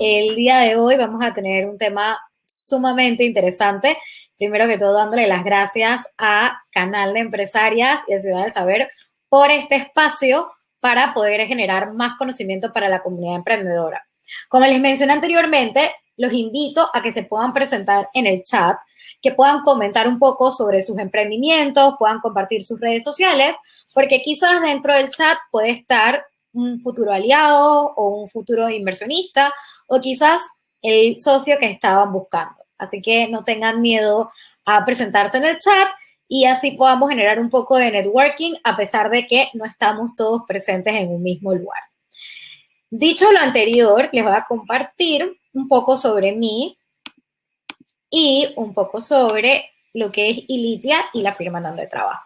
El día de hoy vamos a tener un tema sumamente interesante. Primero que todo, dándole las gracias a Canal de Empresarias y a Ciudad del Saber por este espacio para poder generar más conocimiento para la comunidad emprendedora. Como les mencioné anteriormente, los invito a que se puedan presentar en el chat, que puedan comentar un poco sobre sus emprendimientos, puedan compartir sus redes sociales, porque quizás dentro del chat puede estar un futuro aliado o un futuro inversionista o quizás el socio que estaban buscando. Así que no tengan miedo a presentarse en el chat y así podamos generar un poco de networking a pesar de que no estamos todos presentes en un mismo lugar. Dicho lo anterior, les voy a compartir un poco sobre mí y un poco sobre lo que es Ilitia y la firma en donde trabajo.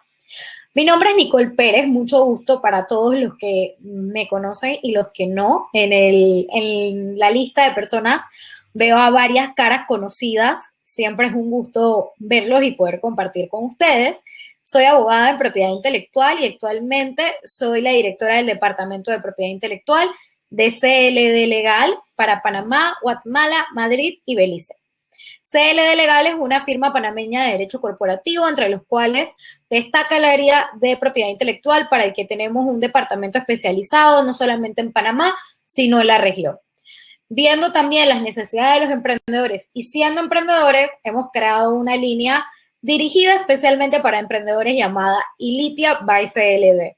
Mi nombre es Nicole Pérez, mucho gusto para todos los que me conocen y los que no. En la lista de personas veo a varias caras conocidas, siempre es un gusto verlos y poder compartir con ustedes. Soy abogada en propiedad intelectual y actualmente soy la directora del Departamento de Propiedad Intelectual de CLD Legal para Panamá, Guatemala, Madrid y Belice. CLD Legal es una firma panameña de derecho corporativo, entre los cuales destaca el área de propiedad intelectual, para el que tenemos un departamento especializado, no solamente en Panamá, sino en la región. Viendo también las necesidades de los emprendedores y siendo emprendedores, hemos creado una línea dirigida especialmente para emprendedores llamada Ilitia by CLD,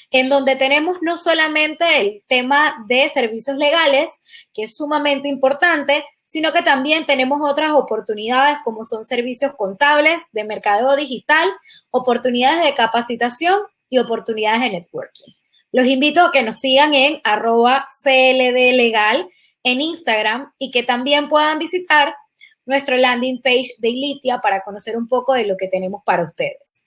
en donde tenemos no solamente el tema de servicios legales, que es sumamente importante, sino que también tenemos otras oportunidades como son servicios contables, de mercadeo digital, oportunidades de capacitación y oportunidades de networking. Los invito a que nos sigan en @cldlegal en Instagram y que también puedan visitar nuestro landing page de Ilitia para conocer un poco de lo que tenemos para ustedes.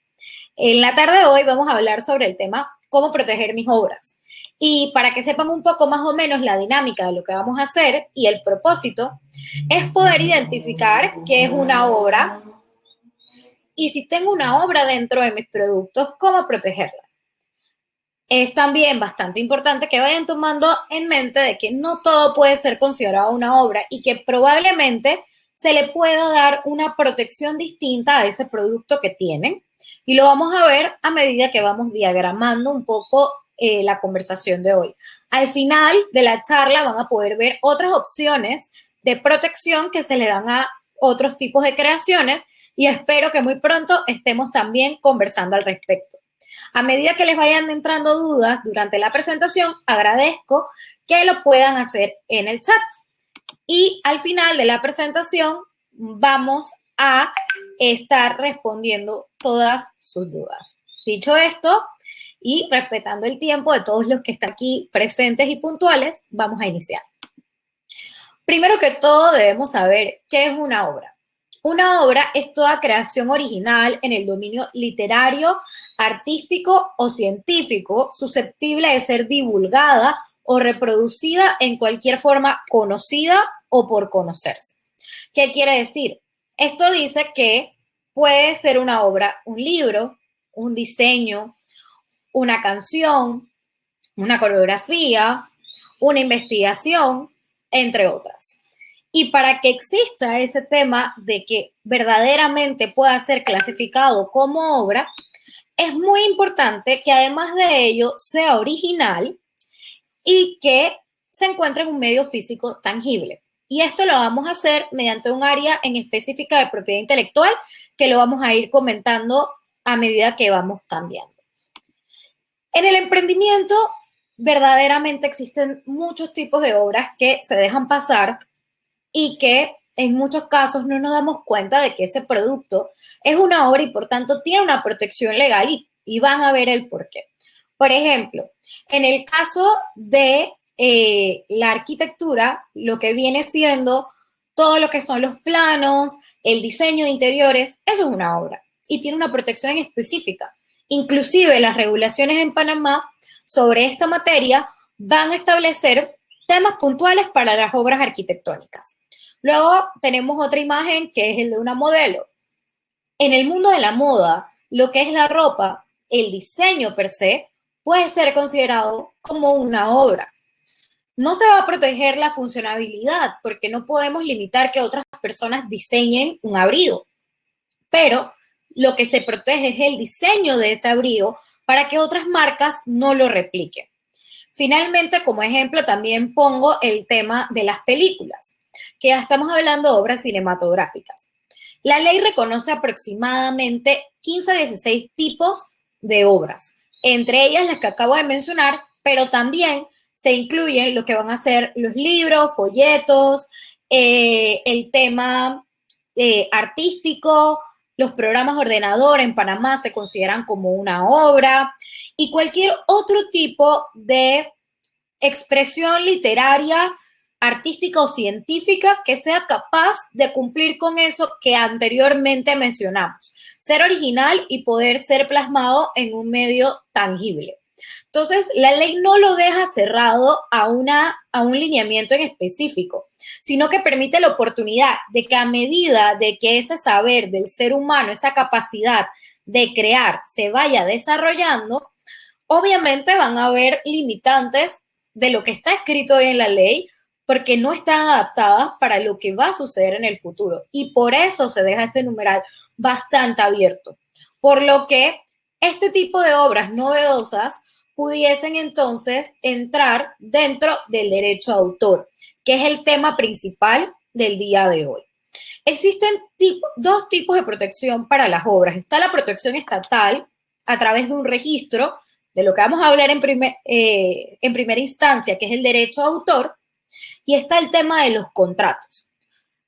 En la tarde de hoy vamos a hablar sobre el tema cómo proteger mis obras. Y para que sepan un poco más o menos la dinámica de lo que vamos a hacer y el propósito, es poder identificar qué es una obra y si tengo una obra dentro de mis productos, cómo protegerlas. Es también bastante importante que vayan tomando en mente de que no todo puede ser considerado una obra y que probablemente se le pueda dar una protección distinta a ese producto que tienen. Y lo vamos a ver a medida que vamos diagramando un poco la conversación de hoy. Al final de la charla van a poder ver otras opciones de protección que se le dan a otros tipos de creaciones y espero que muy pronto estemos también conversando al respecto. A medida que les vayan entrando dudas durante la presentación, agradezco que lo puedan hacer en el chat. Y al final de la presentación vamos a estar respondiendo todas sus dudas. Dicho esto, y respetando el tiempo de todos los que están aquí presentes y puntuales, vamos a iniciar. Primero que todo, debemos saber qué es una obra. Una obra es toda creación original en el dominio literario, artístico o científico, susceptible de ser divulgada o reproducida en cualquier forma conocida o por conocerse. ¿Qué quiere decir? Esto dice que puede ser una obra, un libro, un diseño, una canción, una coreografía, una investigación, entre otras. Y para que exista ese tema de que verdaderamente pueda ser clasificado como obra, es muy importante que además de ello sea original y que se encuentre en un medio físico tangible. Y esto lo vamos a hacer mediante un área en específica de propiedad intelectual que lo vamos a ir comentando a medida que vamos cambiando. En el emprendimiento, verdaderamente existen muchos tipos de obras que se dejan pasar y que en muchos casos no nos damos cuenta de que ese producto es una obra y por tanto tiene una protección legal y van a ver el por qué. Por ejemplo, en el caso de la arquitectura, lo que viene siendo todo lo que son los planos, el diseño de interiores, eso es una obra y tiene una protección específica. Inclusive las regulaciones en Panamá sobre esta materia van a establecer temas puntuales para las obras arquitectónicas. Luego tenemos otra imagen que es el de una modelo. En el mundo de la moda, lo que es la ropa, el diseño per se, puede ser considerado como una obra. No se va a proteger la funcionalidad porque no podemos limitar que otras personas diseñen un abrigo, pero lo que se protege es el diseño de ese abrigo para que otras marcas no lo repliquen. Finalmente, como ejemplo, también pongo el tema de las películas, que ya estamos hablando de obras cinematográficas. La ley reconoce aproximadamente 15 a 16 tipos de obras, entre ellas las que acabo de mencionar, pero también se incluyen lo que van a ser los libros, folletos, el tema artístico, los programas de ordenador en Panamá se consideran como una obra y cualquier otro tipo de expresión literaria, artística o científica que sea capaz de cumplir con eso que anteriormente mencionamos. Ser original y poder ser plasmado en un medio tangible. Entonces, la ley no lo deja cerrado a un lineamiento en específico, sino que permite la oportunidad de que a medida de que ese saber del ser humano, esa capacidad de crear se vaya desarrollando, obviamente van a haber limitantes de lo que está escrito hoy en la ley porque no están adaptadas para lo que va a suceder en el futuro. Y por eso se deja ese numeral bastante abierto. Por lo que este tipo de obras novedosas pudiesen entonces entrar dentro del derecho a autor, que es el tema principal del día de hoy. Existen dos tipos de protección para las obras. Está la protección estatal a través de un registro, de lo que vamos a hablar en primera instancia, que es el derecho a autor, y está el tema de los contratos.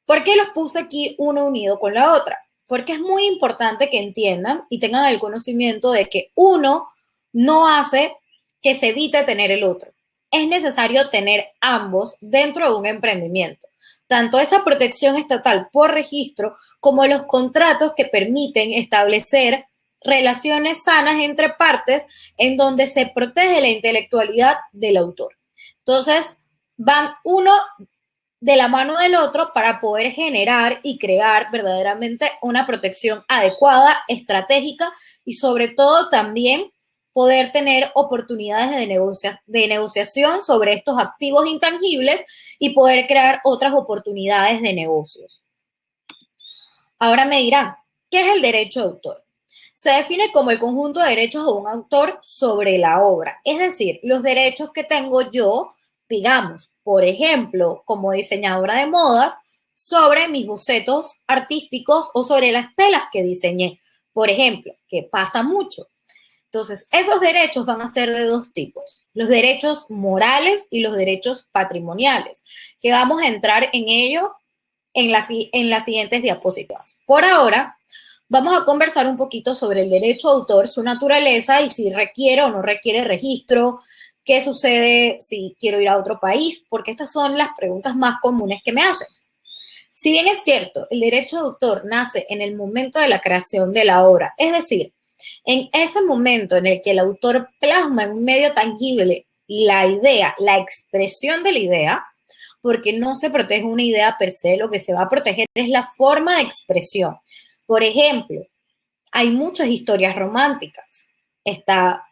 ¿Por qué los puse aquí uno unido con la otra? Porque es muy importante que entiendan y tengan el conocimiento de que uno no hace que se evite tener el otro. Es necesario tener ambos dentro de un emprendimiento. Tanto esa protección estatal por registro como los contratos que permiten establecer relaciones sanas entre partes en donde se protege la intelectualidad del autor. Entonces, van uno de la mano del otro para poder generar y crear verdaderamente una protección adecuada, estratégica y sobre todo también poder tener oportunidades de negociación sobre estos activos intangibles y poder crear otras oportunidades de negocios. Ahora me dirán, ¿qué es el derecho de autor? Se define como el conjunto de derechos de un autor sobre la obra, es decir, los derechos que tengo yo, digamos, por ejemplo, como diseñadora de modas, sobre mis bocetos artísticos o sobre las telas que diseñé, por ejemplo, que pasa mucho. Entonces, esos derechos van a ser de dos tipos, los derechos morales y los derechos patrimoniales, que vamos a entrar en ello en las siguientes diapositivas. Por ahora, vamos a conversar un poquito sobre el derecho de autor, su naturaleza y si requiere o no requiere registro, qué sucede si quiero ir a otro país, porque estas son las preguntas más comunes que me hacen. Si bien es cierto, el derecho de autor nace en el momento de la creación de la obra, es decir, en ese momento en el que el autor plasma en un medio tangible la idea, la expresión de la idea, porque no se protege una idea per se, lo que se va a proteger es la forma de expresión. Por ejemplo, hay muchas historias románticas. Está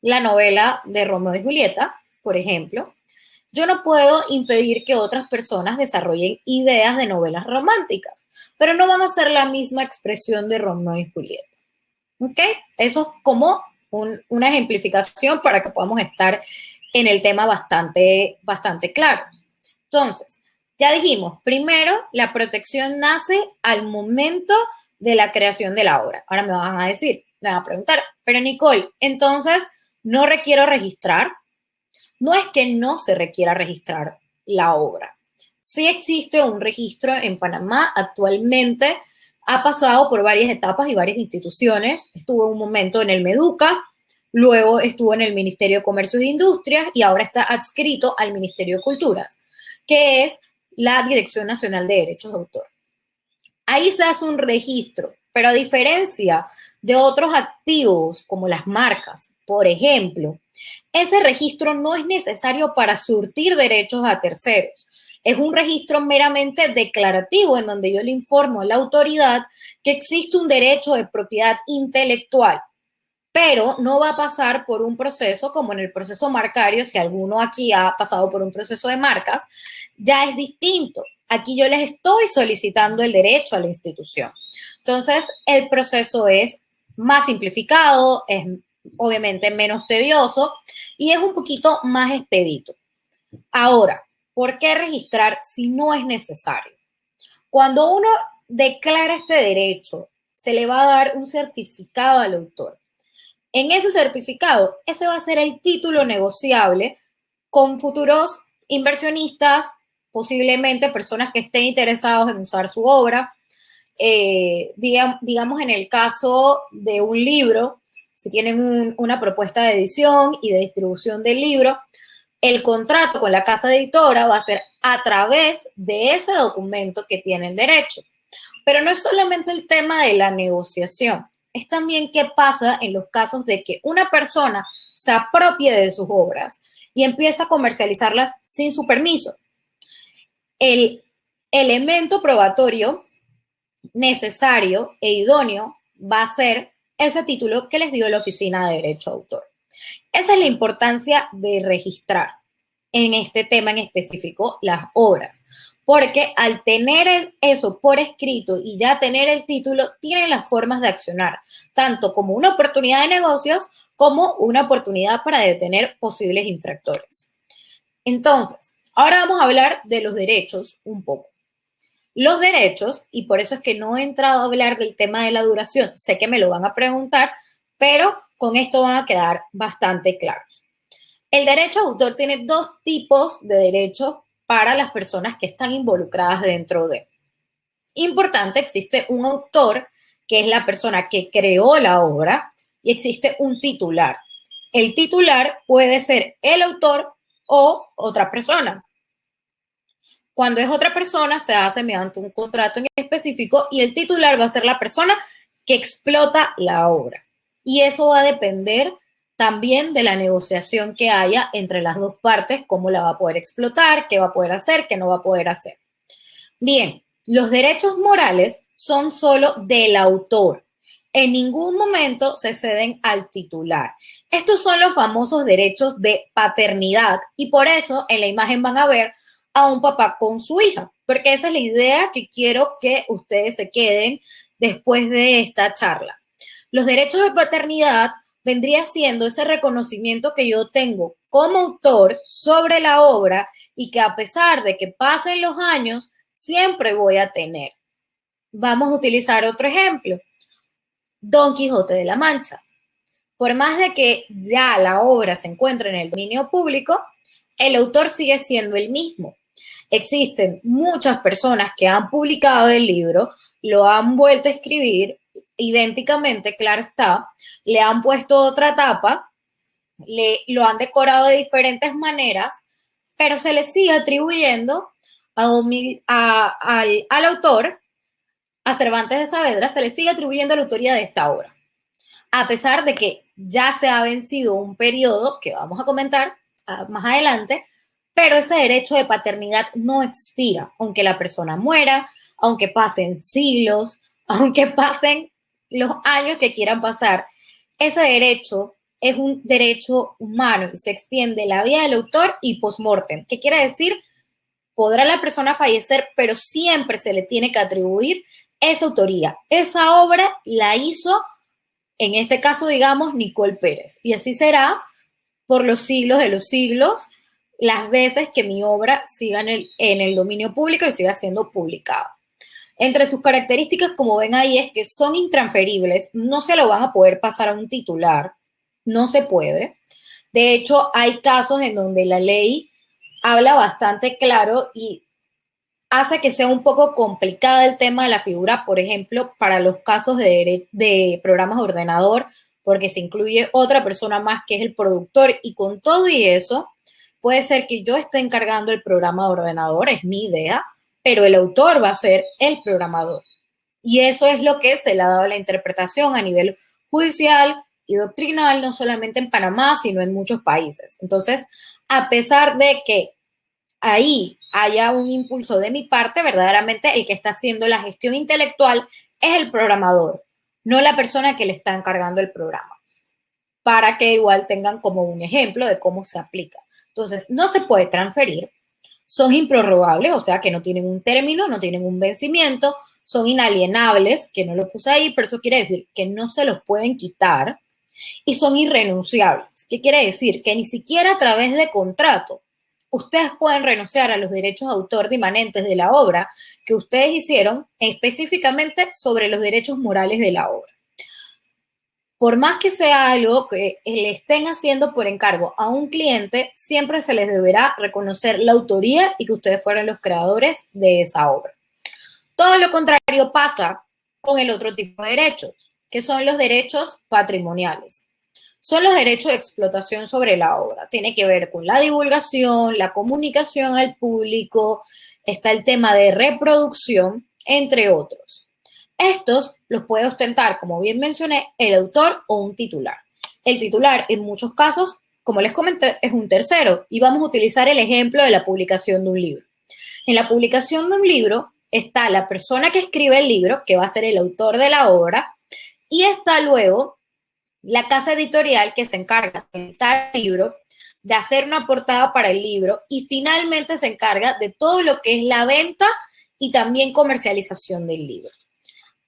la novela de Romeo y Julieta, por ejemplo. Yo no puedo impedir que otras personas desarrollen ideas de novelas románticas, pero no van a ser la misma expresión de Romeo y Julieta. ¿Ok? Eso es como una ejemplificación para que podamos estar en el tema bastante claros. Entonces, ya dijimos, primero, la protección nace al momento de la creación de la obra. Ahora me van a decir, me van a preguntar, pero Nicole, entonces, ¿no requiero registrar? No es que no se requiera registrar la obra. Sí existe un registro en Panamá actualmente, ha pasado por varias etapas y varias instituciones. Estuvo un momento en el Meduca, luego estuvo en el Ministerio de Comercio e Industrias y ahora está adscrito al Ministerio de Culturas, que es la Dirección Nacional de Derechos de Autor. Ahí se hace un registro, pero a diferencia de otros activos como las marcas, por ejemplo, ese registro no es necesario para surtir derechos a terceros. Es un registro meramente declarativo en donde yo le informo a la autoridad que existe un derecho de propiedad intelectual. pero no va a pasar por un proceso como en el proceso marcario. Si alguno aquí ha pasado por un proceso de marcas, ya es distinto. Aquí yo les estoy solicitando el derecho a la institución. Entonces, el proceso es más simplificado, es obviamente menos tedioso y es un poquito más expedito. Ahora, ¿por qué registrar si no es necesario? Cuando uno declara este derecho, se le va a dar un certificado al autor. En ese certificado, ese va a ser el título negociable con futuros inversionistas, posiblemente personas que estén interesados en usar su obra. Digamos, en el caso de un libro, si tienen una propuesta de edición y de distribución del libro, el contrato con la casa editora va a ser a través de ese documento que tiene el derecho. Pero no es solamente el tema de la negociación, es también qué pasa en los casos de que una persona se apropie de sus obras y empieza a comercializarlas sin su permiso. El elemento probatorio necesario e idóneo va a ser ese título que les dio la Oficina de Derecho de Autor. Esa es la importancia de registrar en este tema en específico las obras, porque al tener eso por escrito y ya tener el título, tienen las formas de accionar, tanto como una oportunidad de negocios como una oportunidad para detener posibles infractores. Entonces, ahora vamos a hablar de los derechos un poco. Los derechos, y por eso es que no he entrado a hablar del tema de la duración, sé que me lo van a preguntar, pero con esto van a quedar bastante claros. El derecho de autor tiene dos tipos de derechos para las personas que están involucradas dentro de. Importante, existe un autor, que es la persona que creó la obra, y existe un titular. El titular puede ser el autor o otra persona. Cuando es otra persona, se hace mediante un contrato en específico y el titular va a ser la persona que explota la obra. Y eso va a depender también de la negociación que haya entre las dos partes, cómo la va a poder explotar, qué va a poder hacer, qué no va a poder hacer. Bien, los derechos morales son solo del autor. En ningún momento se ceden al titular. Estos son los famosos derechos de paternidad y por eso en la imagen van a ver a un papá con su hija, porque esa es la idea que quiero que ustedes se queden después de esta charla. Los derechos de paternidad vendría siendo ese reconocimiento que yo tengo como autor sobre la obra y que a pesar de que pasen los años, siempre voy a tener. Vamos a utilizar otro ejemplo. Don Quijote de la Mancha. Por más de que ya la obra se encuentre en el dominio público, el autor sigue siendo el mismo. Existen muchas personas que han publicado el libro, lo han vuelto a escribir idénticamente, claro está, le han puesto otra tapa, lo han decorado de diferentes maneras, pero se le sigue atribuyendo al autor, a Cervantes de Saavedra, se le sigue atribuyendo la autoría de esta obra, a pesar de que ya se ha vencido un periodo que vamos a comentar más adelante, pero ese derecho de paternidad no expira, aunque la persona muera, aunque pasen siglos, aunque pasen los años que quieran pasar. Ese derecho es un derecho humano y se extiende la vida del autor y post-mortem. ¿Qué quiere decir? Podrá la persona fallecer, pero siempre se le tiene que atribuir esa autoría. Esa obra la hizo, en este caso, digamos, Nicole Pérez. Y así será por los siglos de los siglos, las veces que mi obra siga en el dominio público y siga siendo publicada. Entre sus características, como ven ahí, es que son intransferibles, no se lo van a poder pasar a un titular, no se puede. De hecho, hay casos en donde la ley habla bastante claro y hace que sea un poco complicada el tema de la figura, por ejemplo, para los casos de programas de ordenador, porque se incluye otra persona más que es el productor y con todo y eso, puede ser que yo esté encargando el programa de ordenador, es mi idea, pero el autor va a ser el programador. Y eso es lo que se le ha dado la interpretación a nivel judicial y doctrinal, no solamente en Panamá, sino en muchos países. Entonces, a pesar de que ahí haya un impulso de mi parte, verdaderamente el que está haciendo la gestión intelectual es el programador, no la persona que le está encargando el programa. para que igual tengan como un ejemplo de cómo se aplica. Entonces, no se puede transferir, son improrrogables, o sea que no tienen un término, no tienen un vencimiento, son inalienables, que no lo puse ahí, pero eso quiere decir que no se los pueden quitar, y son irrenunciables. ¿Qué quiere decir? Que ni siquiera a través de contrato ustedes pueden renunciar a los derechos de autor inmanentes de la obra que ustedes hicieron, específicamente sobre los derechos morales de la obra. Por más que sea algo que le estén haciendo por encargo a un cliente, siempre se les deberá reconocer la autoría y que ustedes fueron los creadores de esa obra. Todo lo contrario pasa con el otro tipo de derechos, que son los derechos patrimoniales. Son los derechos de explotación sobre la obra. Tiene que ver con la divulgación, la comunicación al público, está el tema de reproducción, entre otros. Estos los puede ostentar, como bien mencioné, el autor o un titular. El titular, en muchos casos, como les comenté, es un tercero, y vamos a utilizar el ejemplo de la publicación de un libro. En la publicación de un libro está la persona que escribe el libro, que va a ser el autor de la obra, y está luego la casa editorial que se encarga de editar el libro, de hacer una portada para el libro y finalmente se encarga de todo lo que es la venta y también comercialización del libro.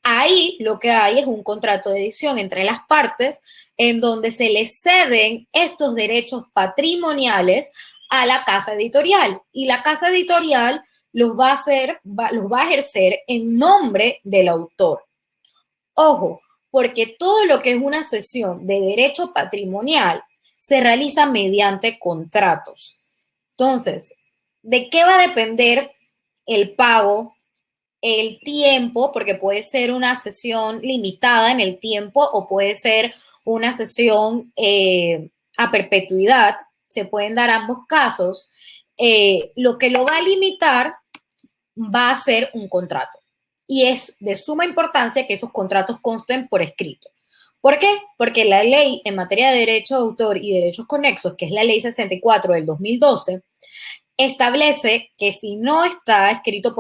Ahí lo que hay es un contrato de edición entre las partes en donde se les ceden estos derechos patrimoniales a la casa editorial y la casa editorial los va a ejercer en nombre del autor. Ojo, porque todo lo que es una cesión de derecho patrimonial se realiza mediante contratos. Entonces, ¿de qué va a depender el pago, el tiempo? Porque puede ser una cesión limitada en el tiempo o puede ser una cesión a perpetuidad. Se pueden dar ambos casos. Lo que lo va a limitar va a ser un contrato. Y es de suma importancia que esos contratos consten por escrito. ¿Por qué? Porque la ley en materia de derecho de autor y derechos conexos, que es la ley 64 del 2012, establece que si no está escrito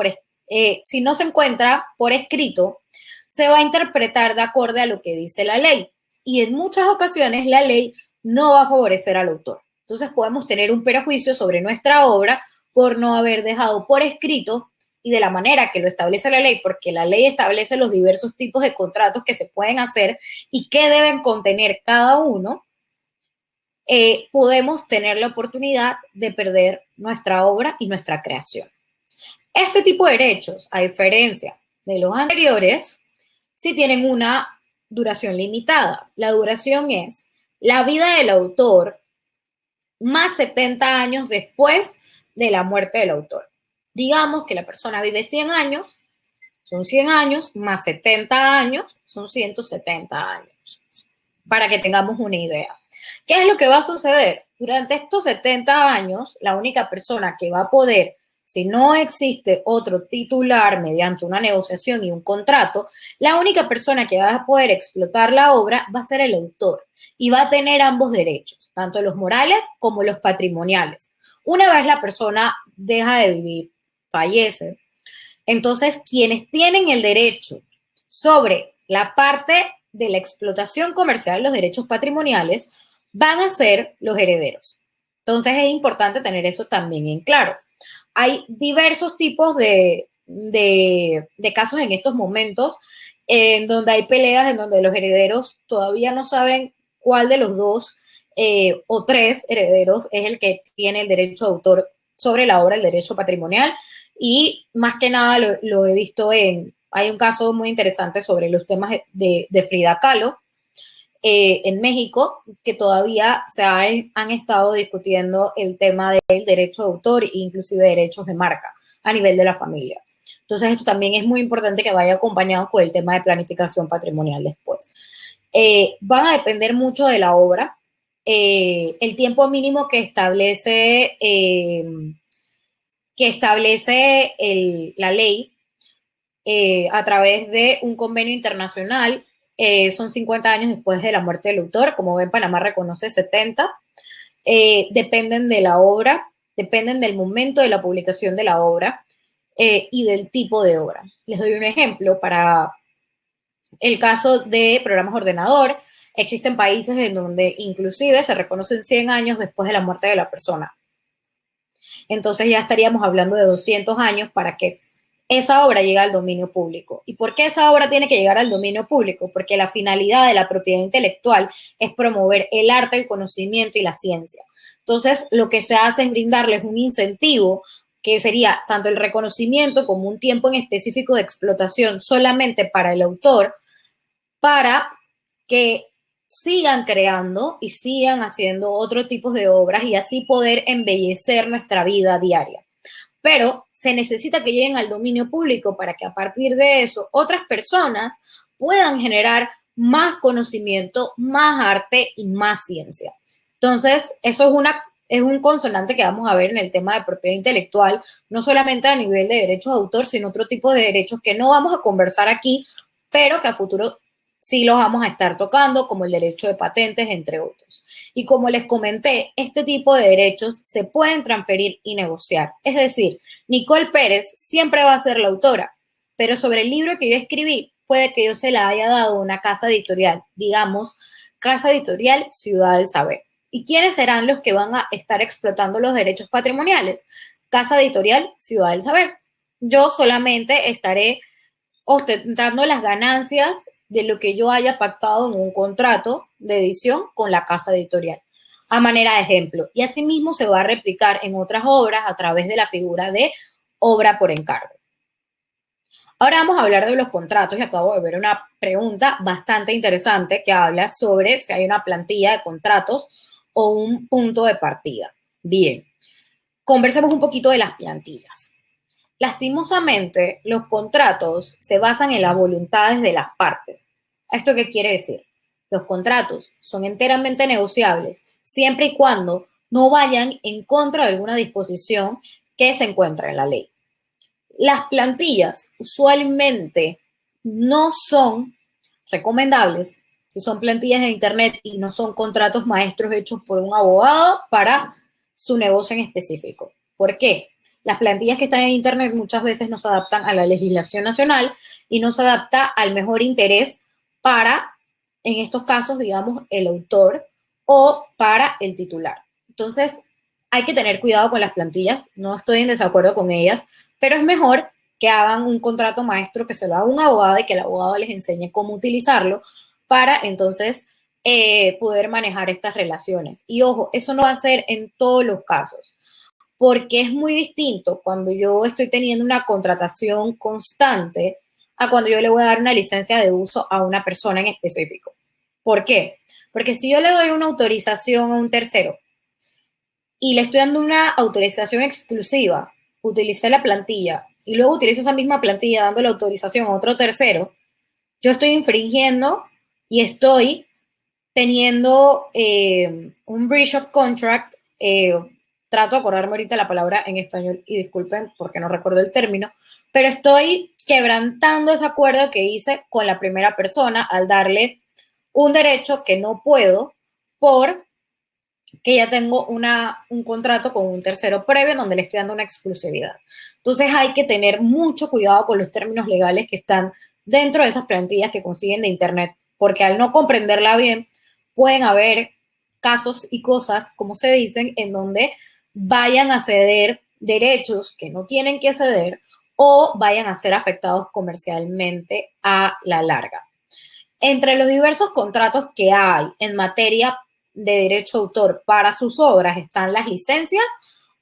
si no se encuentra por escrito, se va a interpretar de acuerdo a lo que dice la ley. Y en muchas ocasiones la ley no va a favorecer al autor. Entonces podemos tener un perjuicio sobre nuestra obra por no haber dejado por escrito y de la manera que lo establece la ley, porque la ley establece los diversos tipos de contratos que se pueden hacer y qué deben contener cada uno, podemos tener la oportunidad de perder nuestra obra y nuestra creación. Este tipo de derechos, a diferencia de los anteriores, sí tienen una duración limitada. La duración es la vida del autor más 70 años después de la muerte del autor. Digamos que la persona vive 100 años, son 100 años, más 70 años, son 170 años, para que tengamos una idea. ¿Qué es lo que va a suceder? Durante estos 70 años, la única persona que va a poder, si no existe otro titular mediante una negociación y un contrato, la única persona que va a poder explotar la obra va a ser el autor y va a tener ambos derechos, tanto los morales como los patrimoniales. Una vez la persona deja de vivir, fallece, entonces quienes tienen el derecho sobre la parte de la explotación comercial, los derechos patrimoniales, van a ser los herederos. Entonces es importante tener eso también en claro. Hay diversos tipos de casos en estos momentos en donde hay peleas en donde los herederos todavía no saben cuál de los dos o tres herederos es el que tiene el derecho de autor sobre la obra, el derecho patrimonial, y más que nada lo he visto hay un caso muy interesante sobre los temas de Frida Kahlo en México, que todavía han estado discutiendo el tema del derecho de autor e inclusive derechos de marca a nivel de la familia. Entonces, esto también es muy importante que vaya acompañado con el tema de planificación patrimonial después. Van a depender mucho de la obra. El tiempo mínimo que establece la ley a través de un convenio internacional son 50 años después de la muerte del autor. Como ven, Panamá reconoce 70. Dependen de la obra, dependen del momento de la publicación de la obra y del tipo de obra. Les doy un ejemplo para el caso de programas de ordenador. Existen países en donde inclusive se reconocen 100 años después de la muerte de la persona. Entonces ya estaríamos hablando de 200 años para que esa obra llegue al dominio público. ¿Y por qué esa obra tiene que llegar al dominio público? Porque la finalidad de la propiedad intelectual es promover el arte, el conocimiento y la ciencia. Entonces, lo que se hace es brindarles un incentivo que sería tanto el reconocimiento como un tiempo en específico de explotación solamente para el autor, para que sigan creando y sigan haciendo otro tipo de obras y así poder embellecer nuestra vida diaria. Pero se necesita que lleguen al dominio público para que a partir de eso otras personas puedan generar más conocimiento, más arte y más ciencia. Entonces, eso es un consonante que vamos a ver en el tema de propiedad intelectual, no solamente a nivel de derechos de autor, sino otro tipo de derechos que no vamos a conversar aquí, pero que a futuro sí los vamos a estar tocando, como el derecho de patentes, entre otros. Y como les comenté, este tipo de derechos se pueden transferir y negociar. Es decir, Nicole Pérez siempre va a ser la autora, pero sobre el libro que yo escribí, puede que yo se la haya dado a una casa editorial, digamos, Casa Editorial Ciudad del Saber. ¿Y quiénes serán los que van a estar explotando los derechos patrimoniales? Casa Editorial Ciudad del Saber. Yo solamente estaré ostentando las ganancias de lo que yo haya pactado en un contrato de edición con la casa editorial, a manera de ejemplo. Y asimismo se va a replicar en otras obras a través de la figura de obra por encargo. Ahora vamos a hablar de los contratos y acabo de ver una pregunta bastante interesante que habla sobre si hay una plantilla de contratos o un punto de partida. Bien, conversemos un poquito de las plantillas. Lastimosamente, los contratos se basan en las voluntades de las partes. ¿Esto qué quiere decir? Los contratos son enteramente negociables siempre y cuando no vayan en contra de alguna disposición que se encuentra en la ley. Las plantillas usualmente no son recomendables si son plantillas de internet y no son contratos maestros hechos por un abogado para su negocio en específico. ¿Por qué? Las plantillas que están en internet muchas veces no se adaptan a la legislación nacional y no se adapta al mejor interés para, en estos casos, digamos, el autor o para el titular. Entonces, hay que tener cuidado con las plantillas, no estoy en desacuerdo con ellas, pero es mejor que hagan un contrato maestro, que se lo haga un abogado y que el abogado les enseñe cómo utilizarlo para entonces poder manejar estas relaciones. Y ojo, eso no va a ser en todos los casos, porque es muy distinto cuando yo estoy teniendo una contratación constante a cuando yo le voy a dar una licencia de uso a una persona en específico. ¿Por qué? Porque si yo le doy una autorización a un tercero y le estoy dando una autorización exclusiva, utilicé la plantilla y luego utilizo esa misma plantilla dando la autorización a otro tercero, yo estoy infringiendo y estoy teniendo un breach of contract. Trato de acordarme ahorita la palabra en español y disculpen porque no recuerdo el término, pero estoy quebrantando ese acuerdo que hice con la primera persona al darle un derecho que no puedo por que ya tengo un contrato con un tercero previo en donde le estoy dando una exclusividad. Entonces hay que tener mucho cuidado con los términos legales que están dentro de esas plantillas que consiguen de internet, porque al no comprenderla bien, pueden haber casos y cosas, como se dicen, en donde vayan a ceder derechos que no tienen que ceder o vayan a ser afectados comercialmente a la larga. Entre los diversos contratos que hay en materia de derecho de autor para sus obras están las licencias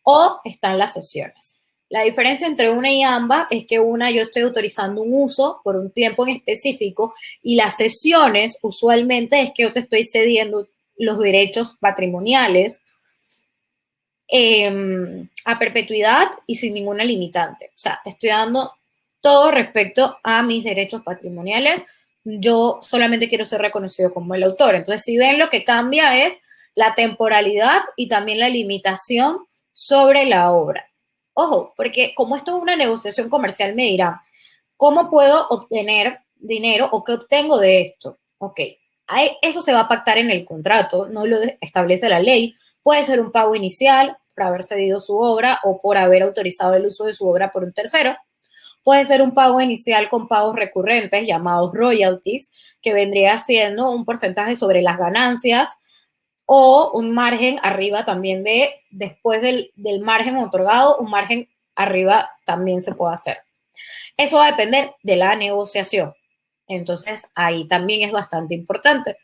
o están las cesiones. La diferencia entre una y ambas es que una yo estoy autorizando un uso por un tiempo en específico y las cesiones usualmente es que yo te estoy cediendo los derechos patrimoniales a perpetuidad y sin ninguna limitante. O sea, te estoy dando todo respecto a mis derechos patrimoniales. Yo solamente quiero ser reconocido como el autor. Entonces, si ven, lo que cambia es la temporalidad y también la limitación sobre la obra. Ojo, porque como esto es una negociación comercial, me dirán, ¿cómo puedo obtener dinero o qué obtengo de esto? Ok, eso se va a pactar en el contrato, no lo establece la ley. Puede ser un pago inicial por haber cedido su obra o por haber autorizado el uso de su obra por un tercero. Puede ser un pago inicial con pagos recurrentes llamados royalties, que vendría siendo un porcentaje sobre las ganancias o un margen arriba también después del margen otorgado, un margen arriba también se puede hacer. Eso va a depender de la negociación. Entonces, ahí también es bastante importante.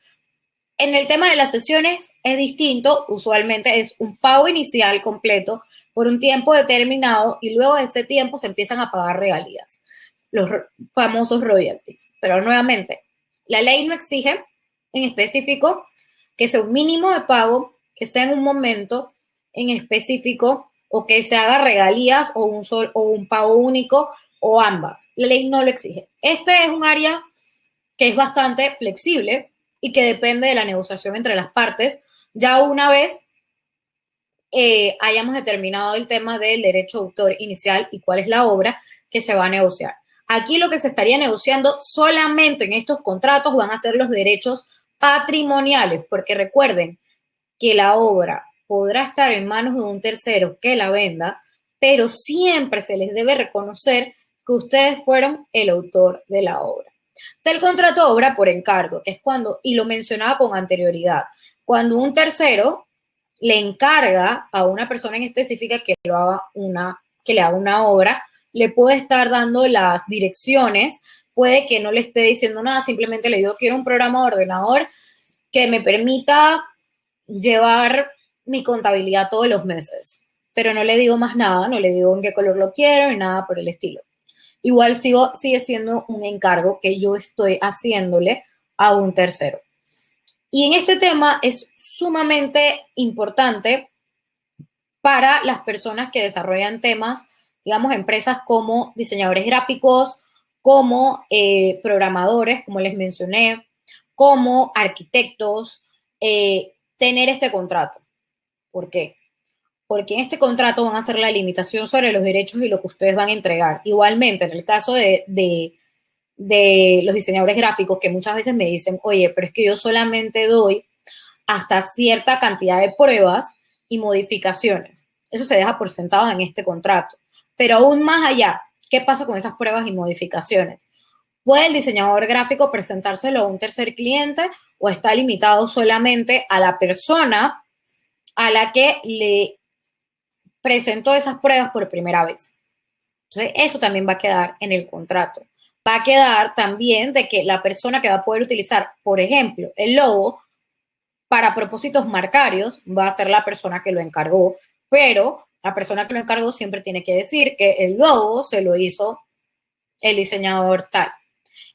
En el tema de las sesiones es distinto, usualmente es un pago inicial completo por un tiempo determinado y luego de ese tiempo se empiezan a pagar regalías, los famosos royalties. Pero nuevamente, la ley no exige en específico que sea un mínimo de pago, que sea en un momento en específico o que se haga regalías o un pago único o ambas. La ley no lo exige. Este es un área que es bastante flexible y que depende de la negociación entre las partes. Ya una vez hayamos determinado el tema del derecho de autor inicial y cuál es la obra que se va a negociar. Aquí lo que se estaría negociando solamente en estos contratos van a ser los derechos patrimoniales, porque recuerden que la obra podrá estar en manos de un tercero que la venda, pero siempre se les debe reconocer que ustedes fueron el autor de la obra. Está el contrato de obra por encargo, que es cuando, y lo mencionaba con anterioridad, cuando un tercero le encarga a una persona en específica que le haga una obra, le puede estar dando las direcciones, puede que no le esté diciendo nada, simplemente le digo quiero un programa de ordenador que me permita llevar mi contabilidad todos los meses, pero no le digo más nada, no le digo en qué color lo quiero ni nada por el estilo. Igual sigue siendo un encargo que yo estoy haciéndole a un tercero. Y en este tema es sumamente importante para las personas que desarrollan temas, digamos, empresas como diseñadores gráficos, como programadores, como les mencioné, como arquitectos, tener este contrato. ¿Por qué? Porque en este contrato van a hacer la limitación sobre los derechos y lo que ustedes van a entregar. Igualmente, en el caso de los diseñadores gráficos, que muchas veces me dicen, oye, pero es que yo solamente doy hasta cierta cantidad de pruebas y modificaciones. Eso se deja por sentado en este contrato. Pero aún más allá, ¿qué pasa con esas pruebas y modificaciones? ¿Puede el diseñador gráfico presentárselo a un tercer cliente o está limitado solamente a la persona a la que le presentó esas pruebas por primera vez? Entonces, eso también va a quedar en el contrato. Va a quedar también de que la persona que va a poder utilizar, por ejemplo, el logo para propósitos marcarios va a ser la persona que lo encargó, pero la persona que lo encargó siempre tiene que decir que el logo se lo hizo el diseñador tal.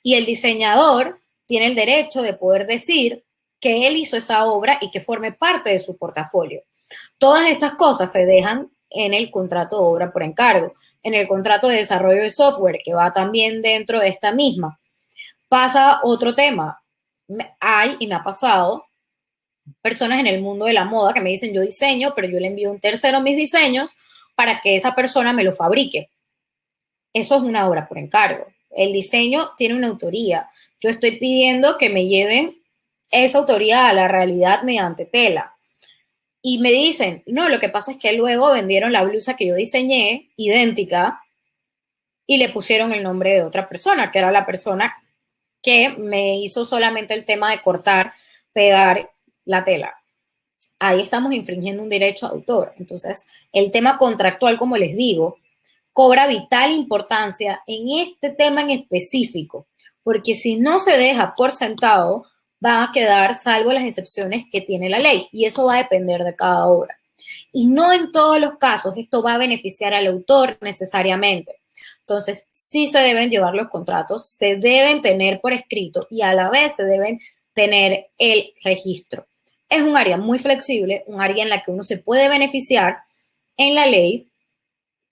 Y el diseñador tiene el derecho de poder decir que él hizo esa obra y que forme parte de su portafolio. Todas estas cosas se dejan en el contrato de obra por encargo, en el contrato de desarrollo de software, que va también dentro de esta misma. Pasa otro tema. Hay, y me ha pasado, personas en el mundo de la moda que me dicen yo diseño, pero yo le envío a un tercero mis diseños para que esa persona me lo fabrique. Eso es una obra por encargo. El diseño tiene una autoría. Yo estoy pidiendo que me lleven esa autoría a la realidad mediante tela. Y me dicen, no, lo que pasa es que luego vendieron la blusa que yo diseñé, idéntica, y le pusieron el nombre de otra persona, que era la persona que me hizo solamente el tema de cortar, pegar la tela. Ahí estamos infringiendo un derecho de autor. Entonces, el tema contractual, como les digo, cobra vital importancia en este tema en específico, porque si no se deja por sentado, van a quedar salvo las excepciones que tiene la ley, y eso va a depender de cada obra. Y no en todos los casos esto va a beneficiar al autor necesariamente. Entonces, sí se deben llevar los contratos, se deben tener por escrito y a la vez se deben tener el registro. Es un área muy flexible, un área en la que uno se puede beneficiar en la ley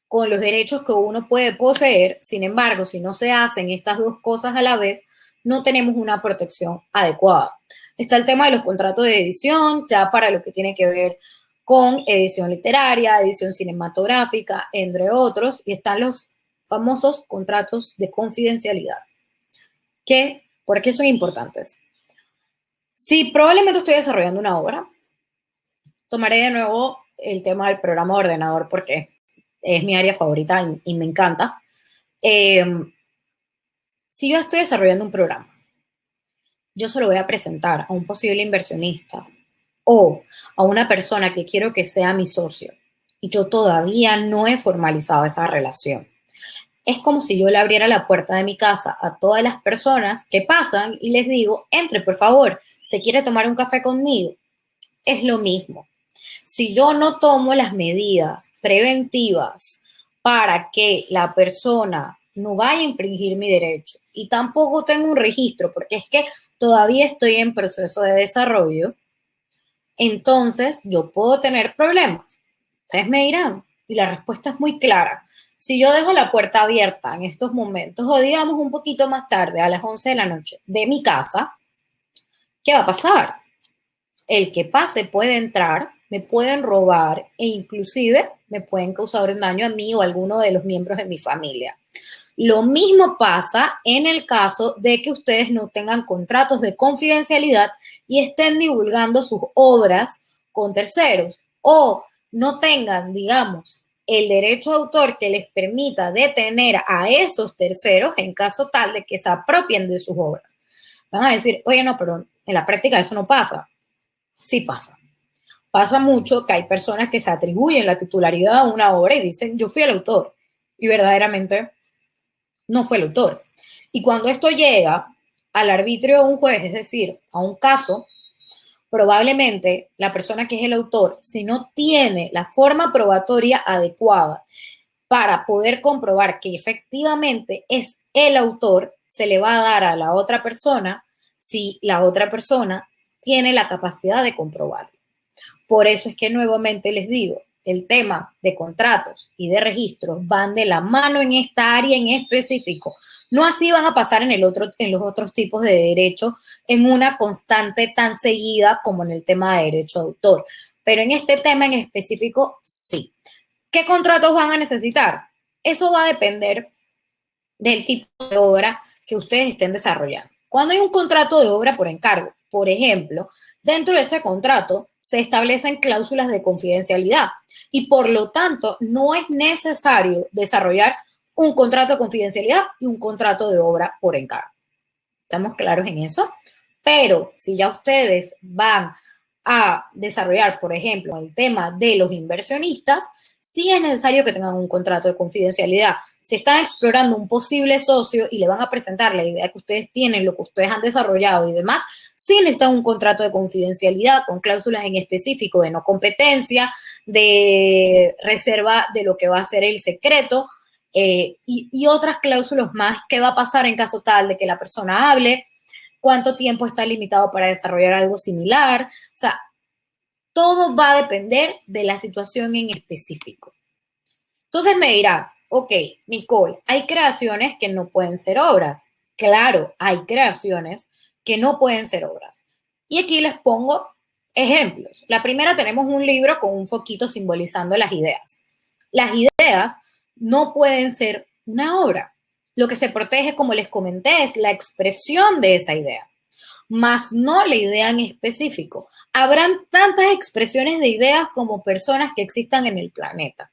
con los derechos que uno puede poseer. Sin embargo, si no se hacen estas dos cosas a la vez, no tenemos una protección adecuada. Está el tema de los contratos de edición, ya para lo que tiene que ver con edición literaria, edición cinematográfica, entre otros, y están los famosos contratos de confidencialidad. ¿Por qué son importantes? Si probablemente estoy desarrollando una obra, tomaré de nuevo el tema del programa de ordenador porque es mi área favorita y me encanta. Si yo estoy desarrollando un programa, yo se lo voy a presentar a un posible inversionista o a una persona que quiero que sea mi socio y yo todavía no he formalizado esa relación. Es como si yo le abriera la puerta de mi casa a todas las personas que pasan y les digo, entre por favor, ¿se quiere tomar un café conmigo? Es lo mismo. Si yo no tomo las medidas preventivas para que la persona no vaya a infringir mi derecho y tampoco tengo un registro, porque es que todavía estoy en proceso de desarrollo, entonces yo puedo tener problemas. Ustedes me dirán, y la respuesta es muy clara. Si yo dejo la puerta abierta en estos momentos, o digamos un poquito más tarde, a las 11 de la noche, de mi casa, ¿qué va a pasar? El que pase puede entrar, me pueden robar e inclusive me pueden causar un daño a mí o a alguno de los miembros de mi familia. Lo mismo pasa en el caso de que ustedes no tengan contratos de confidencialidad y estén divulgando sus obras con terceros o no tengan, digamos, el derecho de autor que les permita detener a esos terceros en caso tal de que se apropien de sus obras. Van a decir, oye, no, pero en la práctica eso no pasa. Sí pasa. Pasa mucho que hay personas que se atribuyen la titularidad a una obra y dicen, yo fui el autor. Y verdaderamente no fue el autor. Y cuando esto llega al arbitrio de un juez, es decir, a un caso, probablemente la persona que es el autor, si no tiene la forma probatoria adecuada para poder comprobar que efectivamente es el autor, se le va a dar a la otra persona si la otra persona tiene la capacidad de comprobarlo. Por eso es que nuevamente les digo, el tema de contratos y de registros van de la mano en esta área en específico. No así van a pasar en los otros tipos de derechos en una constante tan seguida como en el tema de derecho de autor. Pero en este tema en específico, sí. ¿Qué contratos van a necesitar? Eso va a depender del tipo de obra que ustedes estén desarrollando. Cuando hay un contrato de obra por encargo, por ejemplo, dentro de ese contrato se establecen cláusulas de confidencialidad y por lo tanto no es necesario desarrollar un contrato de confidencialidad y un contrato de obra por encargo. ¿Estamos claros en eso? Pero si ya ustedes van a desarrollar, por ejemplo, el tema de los inversionistas, sí es necesario que tengan un contrato de confidencialidad. Si están explorando un posible socio y le van a presentar la idea que ustedes tienen, lo que ustedes han desarrollado y demás, sí necesitan un contrato de confidencialidad con cláusulas en específico de no competencia, de reserva de lo que va a ser el secreto, y otras cláusulas más. ¿Qué va a pasar en caso tal de que la persona hable? ¿Cuánto tiempo está limitado para desarrollar algo similar? O sea, todo va a depender de la situación en específico. Entonces me dirás, ok, Nicole, hay creaciones que no pueden ser obras. Claro, hay creaciones que no pueden ser obras. Y aquí les pongo ejemplos. La primera, tenemos un libro con un foquito simbolizando las ideas. Las ideas no pueden ser una obra. Lo que se protege, como les comenté, es la expresión de esa idea, más no la idea en específico. Habrán tantas expresiones de ideas como personas que existan en el planeta.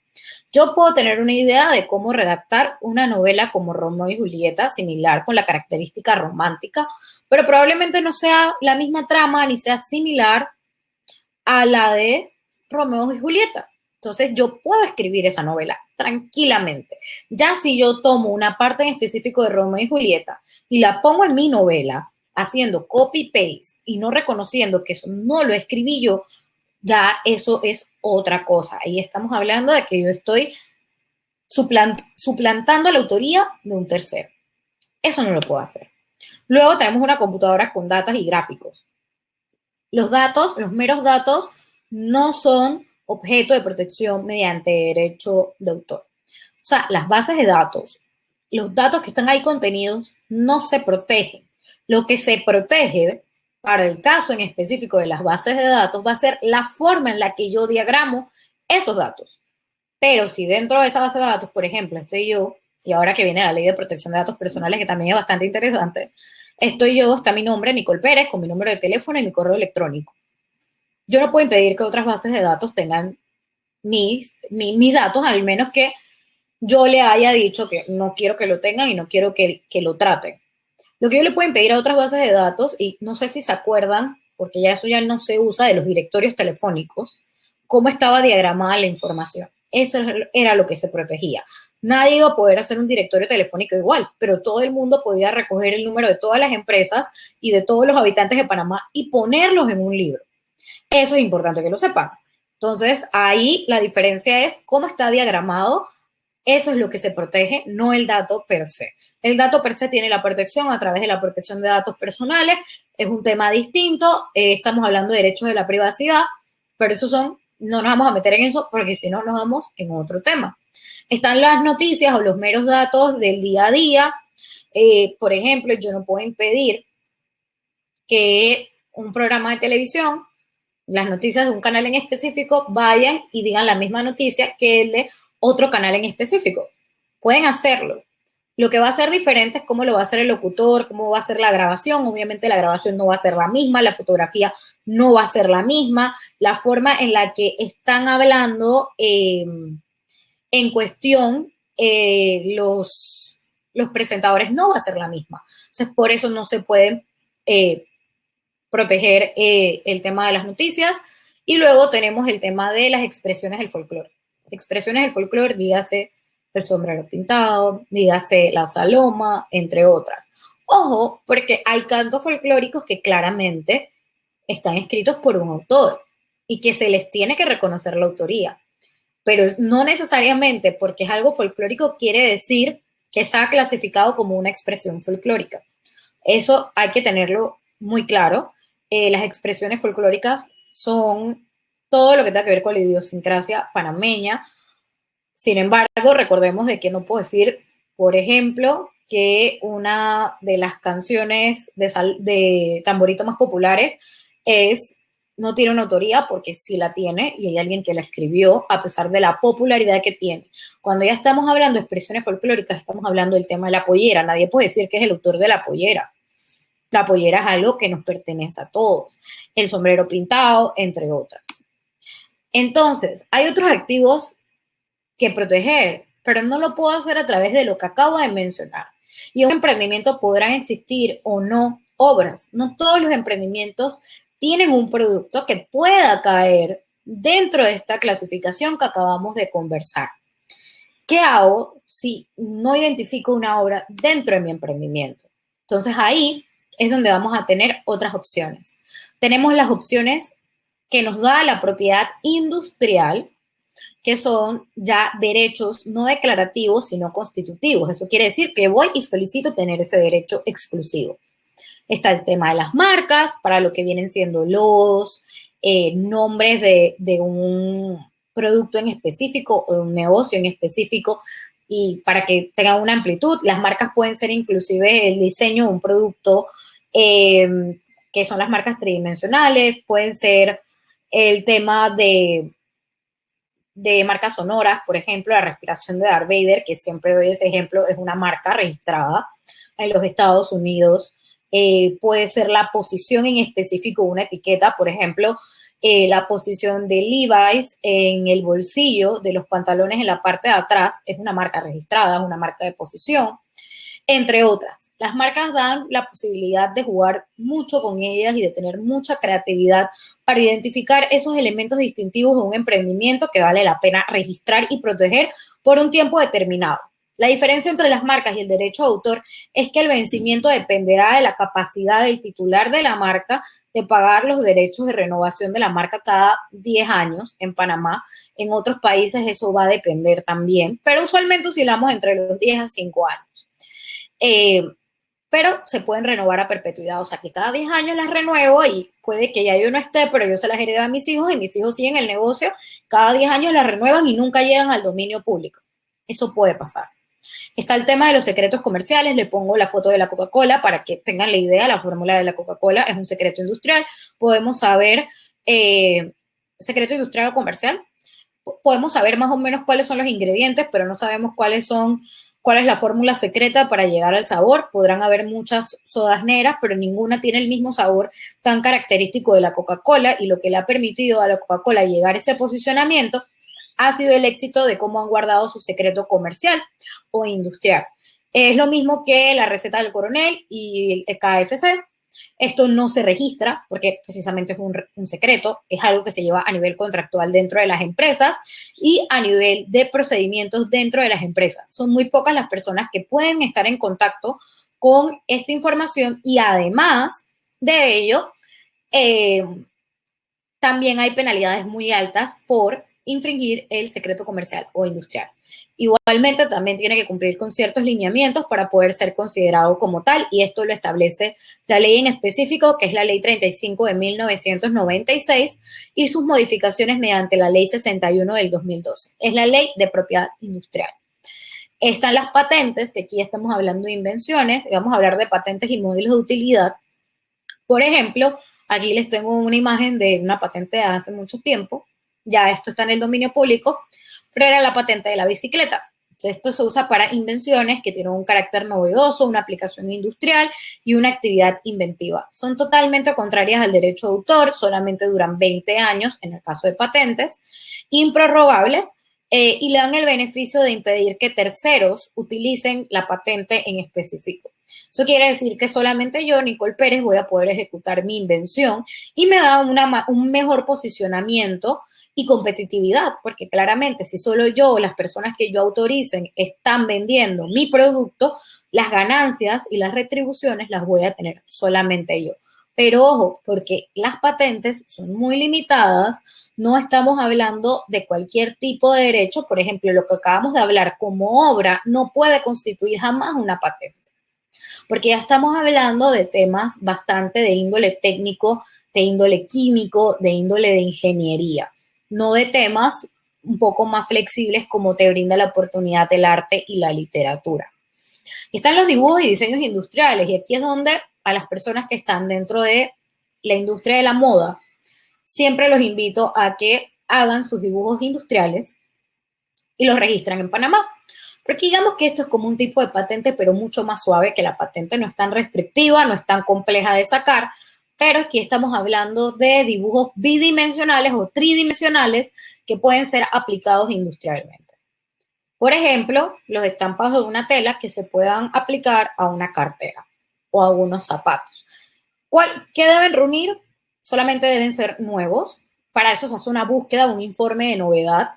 Yo puedo tener una idea de cómo redactar una novela como Romeo y Julieta, similar con la característica romántica, pero probablemente no sea la misma trama ni sea similar a la de Romeo y Julieta. Entonces yo puedo escribir esa novela tranquilamente. Ya si yo tomo una parte en específico de Romeo y Julieta y la pongo en mi novela, haciendo copy-paste y no reconociendo que eso no lo escribí yo, ya eso es otra cosa. Ahí estamos hablando de que yo estoy suplantando la autoría de un tercero. Eso no lo puedo hacer. Luego tenemos una computadora con datos y gráficos. Los datos, los meros datos, no son objeto de protección mediante derecho de autor. O sea, las bases de datos, los datos que están ahí contenidos no se protegen. Lo que se protege para el caso en específico de las bases de datos va a ser la forma en la que yo diagramo esos datos. Pero si dentro de esa base de datos, por ejemplo, estoy yo, y ahora que viene la ley de protección de datos personales, que también es bastante interesante, estoy yo, está mi nombre, Nicole Pérez, con mi número de teléfono y mi correo electrónico. Yo no puedo impedir que otras bases de datos tengan mis datos, al menos que yo le haya dicho que no quiero que lo tengan y no quiero que lo traten. Lo que yo le puedo pedir a otras bases de datos, y no sé si se acuerdan, porque ya eso ya no se usa, de los directorios telefónicos, cómo estaba diagramada la información. Eso era lo que se protegía. Nadie iba a poder hacer un directorio telefónico igual, pero todo el mundo podía recoger el número de todas las empresas y de todos los habitantes de Panamá y ponerlos en un libro. Eso es importante que lo sepan. Entonces, ahí la diferencia es cómo está diagramado. Eso es lo que se protege, no el dato per se. El dato per se tiene la protección a través de la protección de datos personales. Es un tema distinto. Estamos hablando de derechos de la privacidad, pero no nos vamos a meter en eso porque si no nos vamos en otro tema. Están las noticias o los meros datos del día a día. Por ejemplo, yo no puedo impedir que un programa de televisión, las noticias de un canal en específico, vayan y digan la misma noticia que el de otro canal en específico. Pueden hacerlo. Lo que va a ser diferente es cómo lo va a hacer el locutor, cómo va a ser la grabación. Obviamente la grabación no va a ser la misma, la fotografía no va a ser la misma, la forma en la que están hablando en cuestión los presentadores no va a ser la misma. Entonces, por eso no se puede proteger el tema de las noticias. Y luego tenemos el tema de las expresiones del folclore. Expresiones del folclore, dígase el sombrero pintado, dígase la saloma, entre otras. Ojo, porque hay cantos folclóricos que claramente están escritos por un autor y que se les tiene que reconocer la autoría. Pero no necesariamente porque es algo folclórico quiere decir que está clasificado como una expresión folclórica. Eso hay que tenerlo muy claro. Las expresiones folclóricas son todo lo que tenga que ver con la idiosincrasia panameña. Sin embargo, recordemos de que no puedo decir, por ejemplo, que una de las canciones de tamborito más populares no tiene una autoría, porque sí la tiene y hay alguien que la escribió a pesar de la popularidad que tiene. Cuando ya estamos hablando de expresiones folclóricas, estamos hablando del tema de la pollera. Nadie puede decir que es el autor de la pollera. La pollera es algo que nos pertenece a todos. El sombrero pintado, entre otras. Entonces, hay otros activos que proteger, pero no lo puedo hacer a través de lo que acabo de mencionar. Y en un emprendimiento podrán existir o no obras. No todos los emprendimientos tienen un producto que pueda caer dentro de esta clasificación que acabamos de conversar. ¿Qué hago si no identifico una obra dentro de mi emprendimiento? Entonces ahí es donde vamos a tener otras opciones. Tenemos las opciones que nos da la propiedad industrial, que son ya derechos no declarativos, sino constitutivos. Eso quiere decir que voy y solicito tener ese derecho exclusivo. Está el tema de las marcas, para lo que vienen siendo los nombres de un producto en específico o de un negocio en específico, y para que tengan una amplitud. Las marcas pueden ser inclusive el diseño de un producto, que son las marcas tridimensionales, pueden ser el tema de marcas sonoras, por ejemplo, la respiración de Darth Vader, que siempre doy ese ejemplo, es una marca registrada en los Estados Unidos. Puede ser la posición en específico de una etiqueta, por ejemplo, la posición de Levi's en el bolsillo de los pantalones en la parte de atrás es una marca registrada, es una marca de posición, entre otras. Las marcas dan la posibilidad de jugar mucho con ellas y de tener mucha creatividad para identificar esos elementos distintivos de un emprendimiento que vale la pena registrar y proteger por un tiempo determinado. La diferencia entre las marcas y el derecho de autor es que el vencimiento dependerá de la capacidad del titular de la marca de pagar los derechos de renovación de la marca cada 10 años en Panamá. En otros países eso va a depender también, pero usualmente oscilamos entre los 10 a 5 años. Pero se pueden renovar a perpetuidad, o sea que cada 10 años las renuevo y puede que ya yo no esté, pero yo se las heredo a mis hijos y mis hijos siguen el negocio, cada 10 años las renuevan y nunca llegan al dominio público. Eso puede pasar. Está el tema de los secretos comerciales, le pongo la foto de la Coca-Cola para que tengan la idea, la fórmula de la Coca-Cola es un secreto industrial, podemos saber, secreto industrial o comercial, podemos saber más o menos cuáles son los ingredientes, pero no sabemos cuál es la fórmula secreta para llegar al sabor. Podrán haber muchas sodas negras, pero ninguna tiene el mismo sabor tan característico de la Coca-Cola, y lo que le ha permitido a la Coca-Cola llegar a ese posicionamiento ha sido el éxito de cómo han guardado su secreto comercial o industrial. Es lo mismo que la receta del coronel y el KFC. Esto no se registra porque precisamente es un secreto, es algo que se lleva a nivel contractual dentro de las empresas y a nivel de procedimientos dentro de las empresas. Son muy pocas las personas que pueden estar en contacto con esta información y además de ello, también hay penalidades muy altas por infringir el secreto comercial o industrial. Igualmente, también tiene que cumplir con ciertos lineamientos para poder ser considerado como tal, y esto lo establece la ley en específico, que es la Ley 35 de 1996, y sus modificaciones mediante la Ley 61 del 2012. Es la Ley de Propiedad Industrial. Están las patentes, que aquí estamos hablando de invenciones, y vamos a hablar de patentes y modelos de utilidad. Por ejemplo, aquí les tengo una imagen de una patente de hace mucho tiempo. Ya esto está en el dominio público, pero era la patente de la bicicleta. Entonces, esto se usa para invenciones que tienen un carácter novedoso, una aplicación industrial y una actividad inventiva. Son totalmente contrarias al derecho de autor, solamente duran 20 años en el caso de patentes, improrrogables, y le dan el beneficio de impedir que terceros utilicen la patente en específico. Eso quiere decir que solamente yo, Nicole Pérez, voy a poder ejecutar mi invención y me da un mejor posicionamiento y competitividad, porque claramente si solo yo o las personas que yo autoricen están vendiendo mi producto, las ganancias y las retribuciones las voy a tener solamente yo. Pero ojo, porque las patentes son muy limitadas, no estamos hablando de cualquier tipo de derecho. Por ejemplo, lo que acabamos de hablar como obra no puede constituir jamás una patente, porque ya estamos hablando de temas bastante de índole técnico, de índole químico, de índole de ingeniería, no de temas un poco más flexibles como te brinda la oportunidad del arte y la literatura. Y están los dibujos y diseños industriales, y aquí es donde a las personas que están dentro de la industria de la moda, siempre los invito a que hagan sus dibujos industriales y los registran en Panamá. Porque digamos que esto es como un tipo de patente, pero mucho más suave, que la patente no es tan restrictiva, no es tan compleja de sacar, pero aquí estamos hablando de dibujos bidimensionales o tridimensionales que pueden ser aplicados industrialmente. Por ejemplo, los estampados de una tela que se puedan aplicar a una cartera o a unos zapatos. ¿Qué deben reunir? Solamente deben ser nuevos. Para eso se hace una búsqueda, un informe de novedad,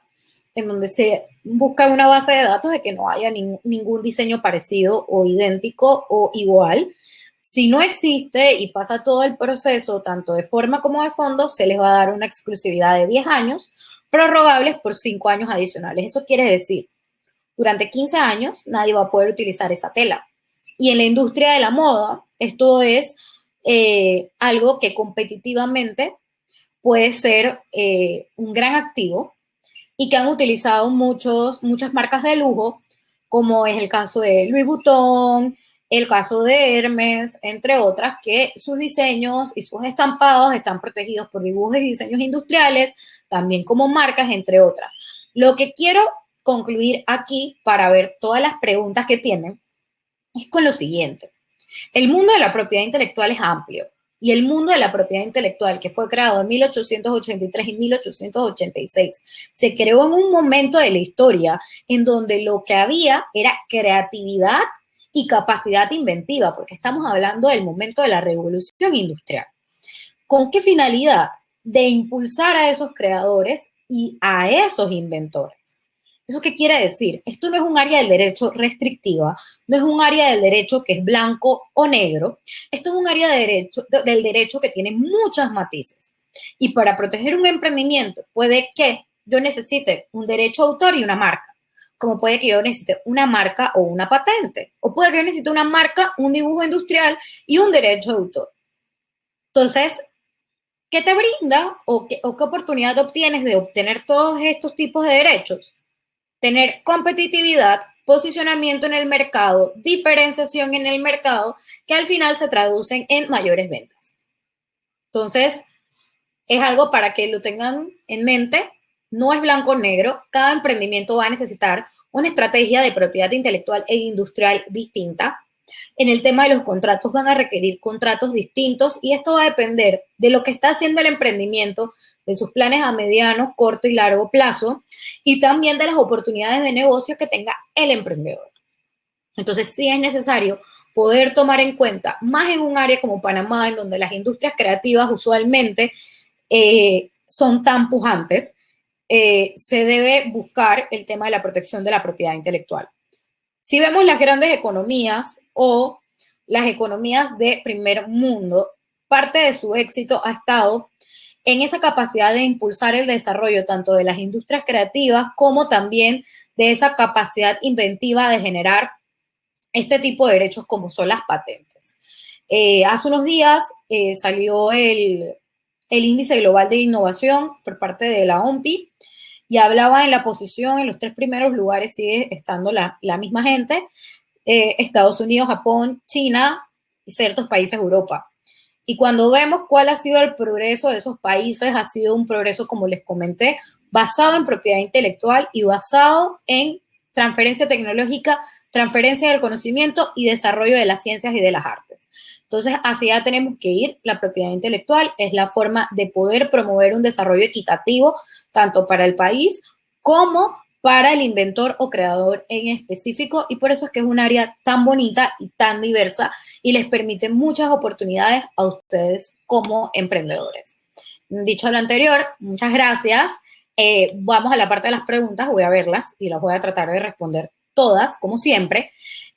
en donde se busca una base de datos de que no haya ningún diseño parecido o idéntico o igual. Si no existe y pasa todo el proceso, tanto de forma como de fondo, se les va a dar una exclusividad de 10 años, prorrogables por 5 años adicionales. Eso quiere decir, durante 15 años nadie va a poder utilizar esa tela. Y en la industria de la moda, esto es algo que competitivamente puede ser un gran activo y que han utilizado muchas marcas de lujo, como es el caso de Louis Vuitton, el caso de Hermes, entre otras, que sus diseños y sus estampados están protegidos por dibujos y diseños industriales, también como marcas, entre otras. Lo que quiero concluir aquí para ver todas las preguntas que tienen es con lo siguiente. El mundo de la propiedad intelectual es amplio, y el mundo de la propiedad intelectual, que fue creado en 1883 y 1886, se creó en un momento de la historia en donde lo que había era creatividad y capacidad inventiva, porque estamos hablando del momento de la revolución industrial. ¿Con qué finalidad? De impulsar a esos creadores y a esos inventores. ¿Eso qué quiere decir? Esto no es un área del derecho restrictiva, no es un área del derecho que es blanco o negro, esto es un área del derecho que tiene muchos matices. Y para proteger un emprendimiento puede que yo necesite un derecho de autor y una marca, como puede que yo necesite una marca o una patente, o puede que yo necesite una marca, un dibujo industrial y un derecho de autor. Entonces, ¿qué te brinda o qué oportunidad obtienes de obtener todos estos tipos de derechos? Tener competitividad, posicionamiento en el mercado, diferenciación en el mercado, que al final se traducen en mayores ventas. Entonces, es algo para que lo tengan en mente, no es blanco o negro, cada emprendimiento va a necesitar una estrategia de propiedad intelectual e industrial distinta. En el tema de los contratos van a requerir contratos distintos y esto va a depender de lo que está haciendo el emprendimiento, de sus planes a mediano, corto y largo plazo, y también de las oportunidades de negocio que tenga el emprendedor. Entonces, sí es necesario poder tomar en cuenta, más en un área como Panamá, en donde las industrias creativas usualmente son tan pujantes, se debe buscar el tema de la protección de la propiedad intelectual. Si vemos las grandes economías o las economías de primer mundo, parte de su éxito ha estado en esa capacidad de impulsar el desarrollo tanto de las industrias creativas como también de esa capacidad inventiva de generar este tipo de derechos como son las patentes. Hace unos días salió el índice global de innovación por parte de la OMPI y hablaba en la posición, en los 3 primeros lugares sigue estando la misma gente, Estados Unidos, Japón, China y ciertos países de Europa. Y cuando vemos cuál ha sido el progreso de esos países, ha sido un progreso, como les comenté, basado en propiedad intelectual y basado en transferencia tecnológica, transferencia del conocimiento y desarrollo de las ciencias y de las artes. Entonces, hacia allá tenemos que ir. La propiedad intelectual es la forma de poder promover un desarrollo equitativo, tanto para el país como para el inventor o creador en específico, y por eso es que es un área tan bonita y tan diversa y les permite muchas oportunidades a ustedes como emprendedores. Dicho lo anterior, muchas gracias. Vamos a la parte de las preguntas, voy a verlas y las voy a tratar de responder todas, como siempre.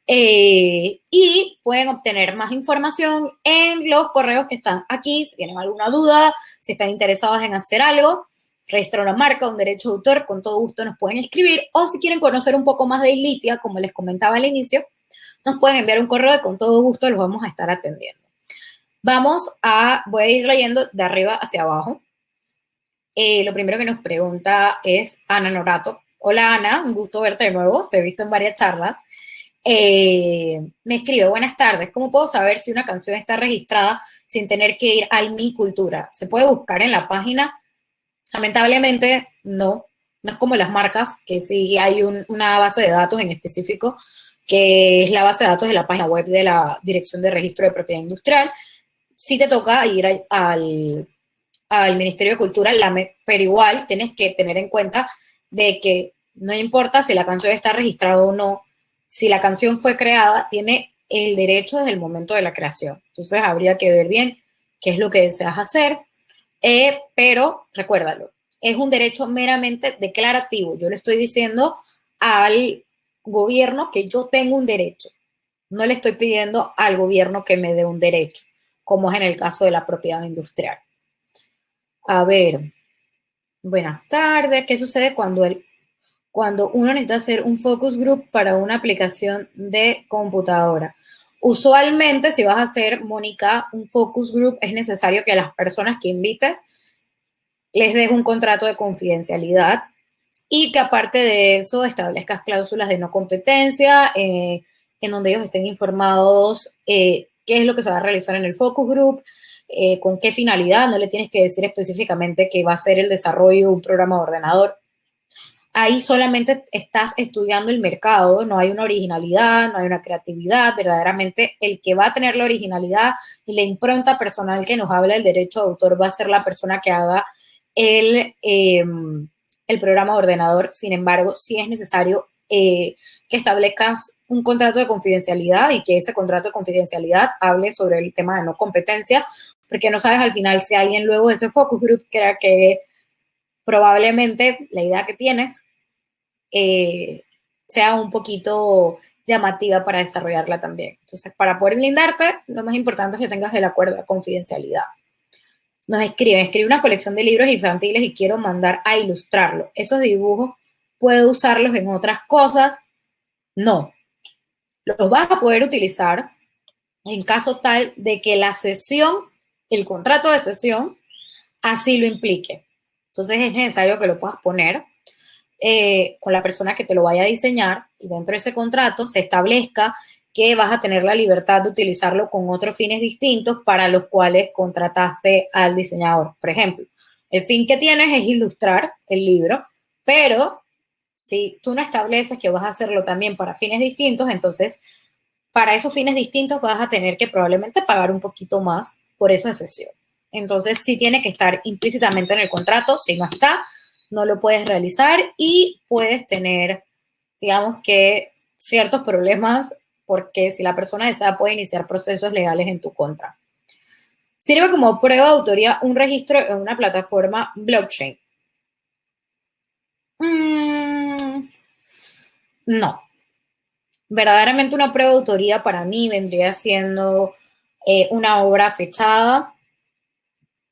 Y pueden obtener más información en los correos que están aquí, si tienen alguna duda, si están interesados en hacer algo, registrar una marca, un derecho de autor, con todo gusto nos pueden escribir, o si quieren conocer un poco más de Ilitia, como les comentaba al inicio, nos pueden enviar un correo y con todo gusto los vamos a estar atendiendo. Voy a ir leyendo de arriba hacia abajo. Lo primero que nos pregunta es Ana Norato. Hola Ana, un gusto verte de nuevo, te he visto en varias charlas. Me escribe, buenas tardes, ¿cómo puedo saber si una canción está registrada sin tener que ir a Mi Cultura? ¿Se puede buscar en la página? Lamentablemente no es como las marcas, que sí hay una base de datos en específico, que es la base de datos de la página web de la Dirección de Registro de Propiedad Industrial. Sí te toca ir al Ministerio de Cultura, pero igual tienes que tener en cuenta de que no importa si la canción está registrada o no, si la canción fue creada, tiene el derecho desde el momento de la creación. Entonces habría que ver bien qué es lo que deseas hacer, pero recuérdalo, es un derecho meramente declarativo. Yo le estoy diciendo al gobierno que yo tengo un derecho. No le estoy pidiendo al gobierno que me dé un derecho, como es en el caso de la propiedad industrial. A ver, buenas tardes. ¿Qué sucede cuando uno necesita hacer un focus group para una aplicación de computadora? Usualmente, si vas a hacer, Mónica, un focus group, es necesario que a las personas que invites les des un contrato de confidencialidad y que aparte de eso establezcas cláusulas de no competencia, en donde ellos estén informados qué es lo que se va a realizar en el focus group, con qué finalidad. No le tienes que decir específicamente que va a ser el desarrollo de un programa de ordenador. Ahí solamente estás estudiando el mercado, no hay una originalidad, no hay una creatividad. Verdaderamente el que va a tener la originalidad y la impronta personal que nos habla del derecho de autor va a ser la persona que haga el programa de ordenador. Sin embargo, sí es necesario que establezcas un contrato de confidencialidad y que ese contrato de confidencialidad hable sobre el tema de no competencia, porque no sabes al final si alguien luego de ese focus group crea que probablemente la idea que tienes sea un poquito llamativa para desarrollarla también. Entonces, para poder blindarte, lo más importante es que tengas el acuerdo de confidencialidad. Nos escribe una colección de libros infantiles y quiero mandar a ilustrarlo. ¿Esos dibujos puedo usarlos en otras cosas? No. Los vas a poder utilizar en caso tal de que la sesión, el contrato de sesión, así lo implique. Entonces es necesario que lo puedas poner con la persona que te lo vaya a diseñar y dentro de ese contrato se establezca que vas a tener la libertad de utilizarlo con otros fines distintos para los cuales contrataste al diseñador. Por ejemplo, el fin que tienes es ilustrar el libro, pero si tú no estableces que vas a hacerlo también para fines distintos, entonces para esos fines distintos vas a tener que probablemente pagar un poquito más por esa sesión. Entonces, sí tiene que estar implícitamente en el contrato. Si no está, no lo puedes realizar y puedes tener, digamos que, ciertos problemas porque si la persona desea puede iniciar procesos legales en tu contra. Sirve como prueba de autoría un registro en una plataforma blockchain. No. Verdaderamente una prueba de autoría para mí vendría siendo una obra fechada,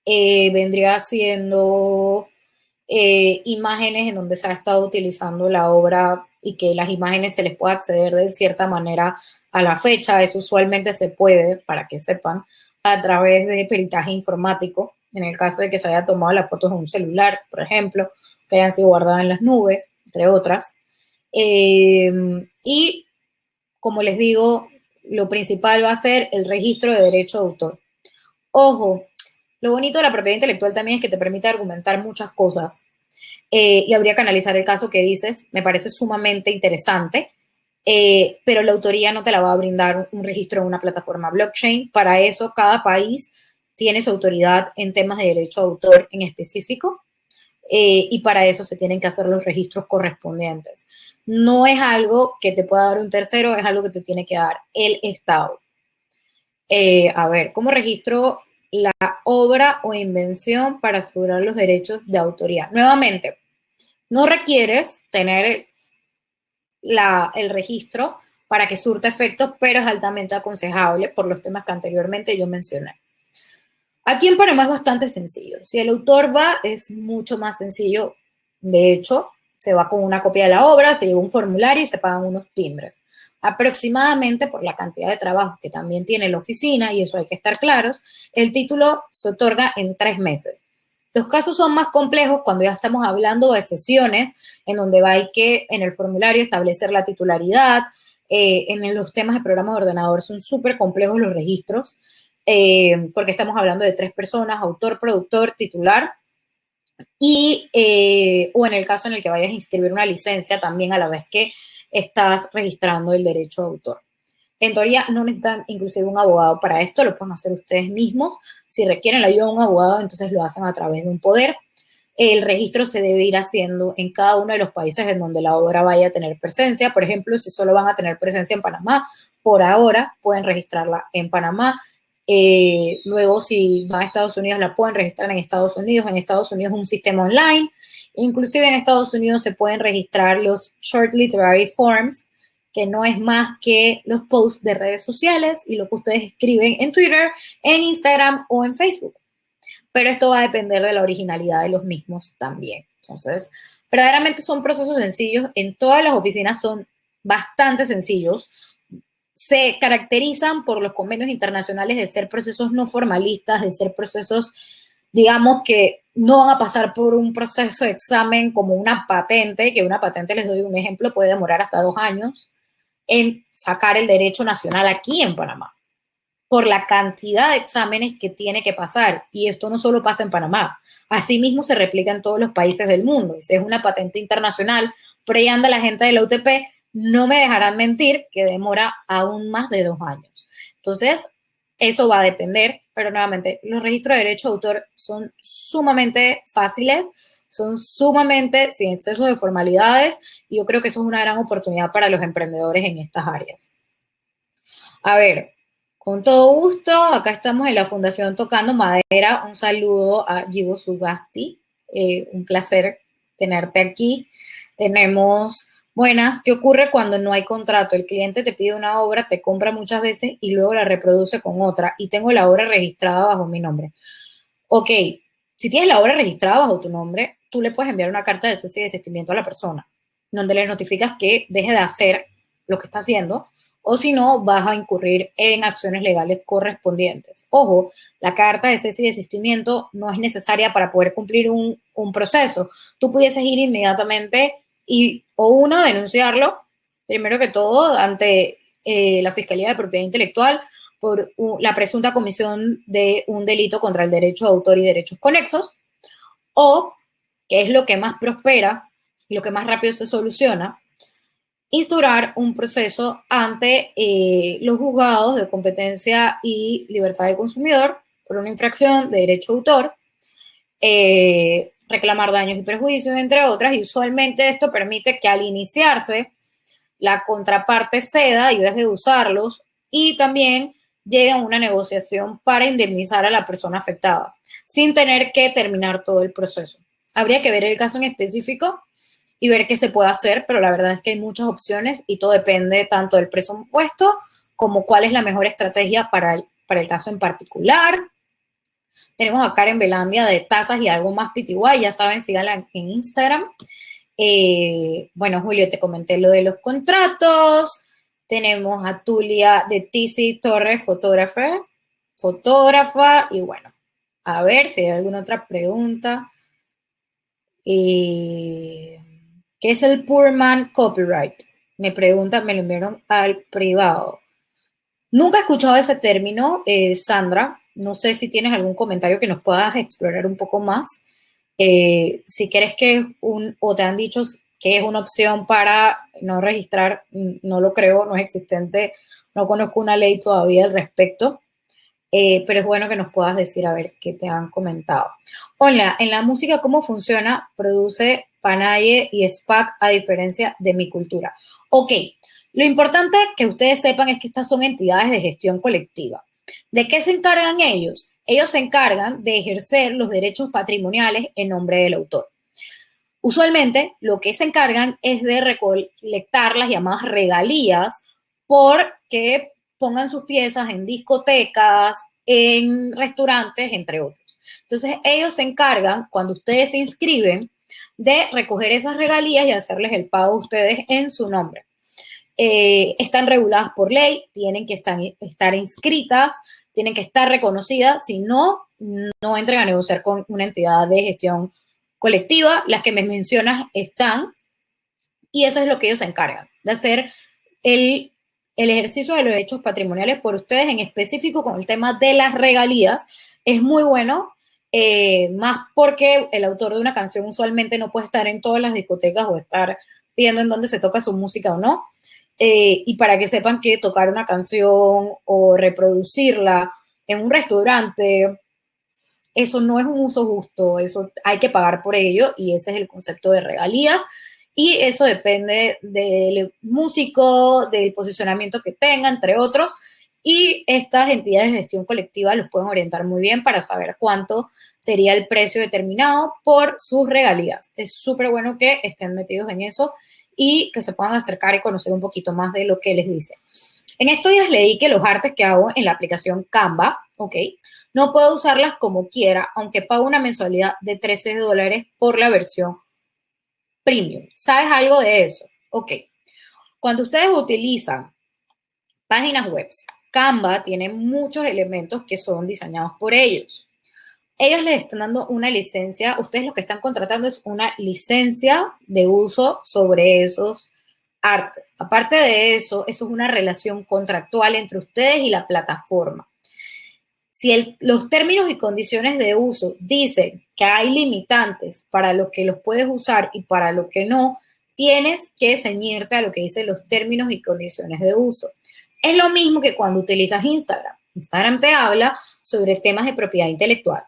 vendría siendo imágenes en donde se ha estado utilizando la obra y que las imágenes se les pueda acceder de cierta manera a la fecha. Eso usualmente se puede, para que sepan, a través de peritaje informático, en el caso de que se haya tomado las fotos en un celular, por ejemplo, que hayan sido guardadas en las nubes, entre otras. Y como les digo, lo principal va a ser el registro de derecho de autor. Ojo, lo bonito de la propiedad intelectual también es que te permite argumentar muchas cosas y habría que analizar el caso que dices, me parece sumamente interesante, pero la autoría no te la va a brindar un registro en una plataforma blockchain. Para eso, cada país tiene su autoridad en temas de derecho de autor en específico y para eso se tienen que hacer los registros correspondientes. No es algo que te pueda dar un tercero, es algo que te tiene que dar el Estado. A ver, ¿cómo registro la obra o invención para asegurar los derechos de autoría? Nuevamente, no requieres tener el registro para que surta efectos, pero es altamente aconsejable por los temas que anteriormente yo mencioné. Aquí en Panamá es bastante sencillo. Si el autor va, es mucho más sencillo. De hecho, se va con una copia de la obra, se lleva un formulario y se pagan unos timbres. Aproximadamente, por la cantidad de trabajo que también tiene la oficina, y eso hay que estar claros, el título se otorga en 3 meses. Los casos son más complejos cuando ya estamos hablando de sesiones en donde hay que en el formulario establecer la titularidad. En los temas de programas de ordenador son súper complejos los registros porque estamos hablando de 3 personas, autor, productor, titular, y, o en el caso en el que vayas a inscribir una licencia también a la vez que estás registrando el derecho de autor. En teoría no necesitan inclusive un abogado para esto, lo pueden hacer ustedes mismos. Si requieren la ayuda de un abogado, entonces lo hacen a través de un poder. El registro se debe ir haciendo en cada uno de los países en donde la obra vaya a tener presencia. Por ejemplo, si solo van a tener presencia en Panamá, por ahora pueden registrarla en Panamá. Luego, si van a Estados Unidos, la pueden registrar en Estados Unidos. En Estados Unidos es un sistema online. Inclusive en Estados Unidos se pueden registrar los Short Literary Forms, que no es más que los posts de redes sociales y lo que ustedes escriben en Twitter, en Instagram o en Facebook. Pero esto va a depender de la originalidad de los mismos también. Entonces, verdaderamente son procesos sencillos. En todas las oficinas son bastante sencillos. Se caracterizan por los convenios internacionales de ser procesos no formalistas, de ser procesos, digamos, que no van a pasar por un proceso de examen como una patente, que una patente, les doy un ejemplo, puede demorar hasta 2 años en sacar el derecho nacional aquí en Panamá, por la cantidad de exámenes que tiene que pasar. Y esto no solo pasa en Panamá, asimismo se replica en todos los países del mundo. Si es una patente internacional, por ahí anda la gente de la UTP, no me dejarán mentir que demora aún más de 2 años. Entonces, eso va a depender, pero nuevamente, los registros de derecho de autor son sumamente fáciles, son sumamente sin exceso de formalidades, y yo creo que eso es una gran oportunidad para los emprendedores en estas áreas. A ver, con todo gusto, acá estamos en la Fundación Tocando Madera. Un saludo a Gigo Sugasti. Un placer tenerte aquí. Tenemos, buenas, ¿qué ocurre cuando no hay contrato? El cliente te pide una obra, te compra muchas veces y luego la reproduce con otra y tengo la obra registrada bajo mi nombre. Ok, si tienes la obra registrada bajo tu nombre, tú le puedes enviar una carta de cese y desistimiento a la persona, donde le notificas que deje de hacer lo que está haciendo, o si no, vas a incurrir en acciones legales correspondientes. Ojo, la carta de cese y desistimiento no es necesaria para poder cumplir un proceso. Tú pudieses ir inmediatamente y, o uno, denunciarlo, primero que todo, ante la Fiscalía de Propiedad Intelectual, por la presunta comisión de un delito contra el derecho de autor y derechos conexos, o, que es lo que más prospera y lo que más rápido se soluciona, instaurar un proceso ante los juzgados de competencia y libertad del consumidor por una infracción de derecho de autor, reclamar daños y perjuicios, entre otras, y usualmente esto permite que al iniciarse la contraparte ceda y deje de usarlos y también llegue a una negociación para indemnizar a la persona afectada, sin tener que terminar todo el proceso. Habría que ver el caso en específico y ver qué se puede hacer, pero la verdad es que hay muchas opciones y todo depende tanto del presupuesto como cuál es la mejor estrategia para el caso en particular. Tenemos a Karen Belandia de Tasas y algo más PTY, ya saben, síganla en Instagram. Bueno, Julio, te comenté lo de los contratos. Tenemos a Tulia de Tizi Torres, fotógrafa, y bueno, a ver si hay alguna otra pregunta. ¿Qué es el Poor Man Copyright? Me preguntan, me lo enviaron al privado. Nunca he escuchado ese término, Sandra. No sé si tienes algún comentario que nos puedas explorar un poco más. Si quieres o te han dicho que es una opción para no registrar, no lo creo, no es existente, no conozco una ley todavía al respecto, pero es bueno que nos puedas decir a ver qué te han comentado. Hola, en la música, ¿cómo funciona? Produce Panaye y SPAC a diferencia de mi cultura. Ok, lo importante que ustedes sepan es que estas son entidades de gestión colectiva. ¿De qué se encargan ellos? Ellos se encargan de ejercer los derechos patrimoniales en nombre del autor. Usualmente lo que se encargan es de recolectar las llamadas regalías porque pongan sus piezas en discotecas, en restaurantes, entre otros. Entonces ellos se encargan, cuando ustedes se inscriben, de recoger esas regalías y hacerles el pago a ustedes en su nombre. Están reguladas por ley, tienen que estar inscritas, tienen que estar reconocidas, si no, no entren a negociar con una entidad de gestión colectiva. Las que me mencionas están, y eso es lo que ellos se encargan, de hacer el ejercicio de los derechos patrimoniales por ustedes, en específico con el tema de las regalías. Es muy bueno, más porque el autor de una canción usualmente no puede estar en todas las discotecas o estar viendo en dónde se toca su música o no. Y para que sepan que tocar una canción o reproducirla en un restaurante, eso no es un uso justo, eso hay que pagar por ello, y ese es el concepto de regalías, y eso depende del músico, del posicionamiento que tenga, entre otros, y estas entidades de gestión colectiva los pueden orientar muy bien para saber cuánto sería el precio determinado por sus regalías. Es súper bueno que estén metidos en eso y que se puedan acercar y conocer un poquito más de lo que les dice. En estos días leí que los artes que hago en la aplicación Canva, ¿ok?, no puedo usarlas como quiera, aunque pago una mensualidad de $13 por la versión premium. ¿Sabes algo de eso? Ok. Cuando ustedes utilizan páginas web, Canva tiene muchos elementos que son diseñados por ellos. Ellos les están dando una licencia, ustedes lo que están contratando es una licencia de uso sobre esos artes. Aparte de eso, eso es una relación contractual entre ustedes y la plataforma. Si los términos y condiciones de uso dicen que hay limitantes para lo que los puedes usar y para lo que no, tienes que ceñirte a lo que dicen los términos y condiciones de uso. Es lo mismo que cuando utilizas Instagram. Instagram te habla sobre temas de propiedad intelectual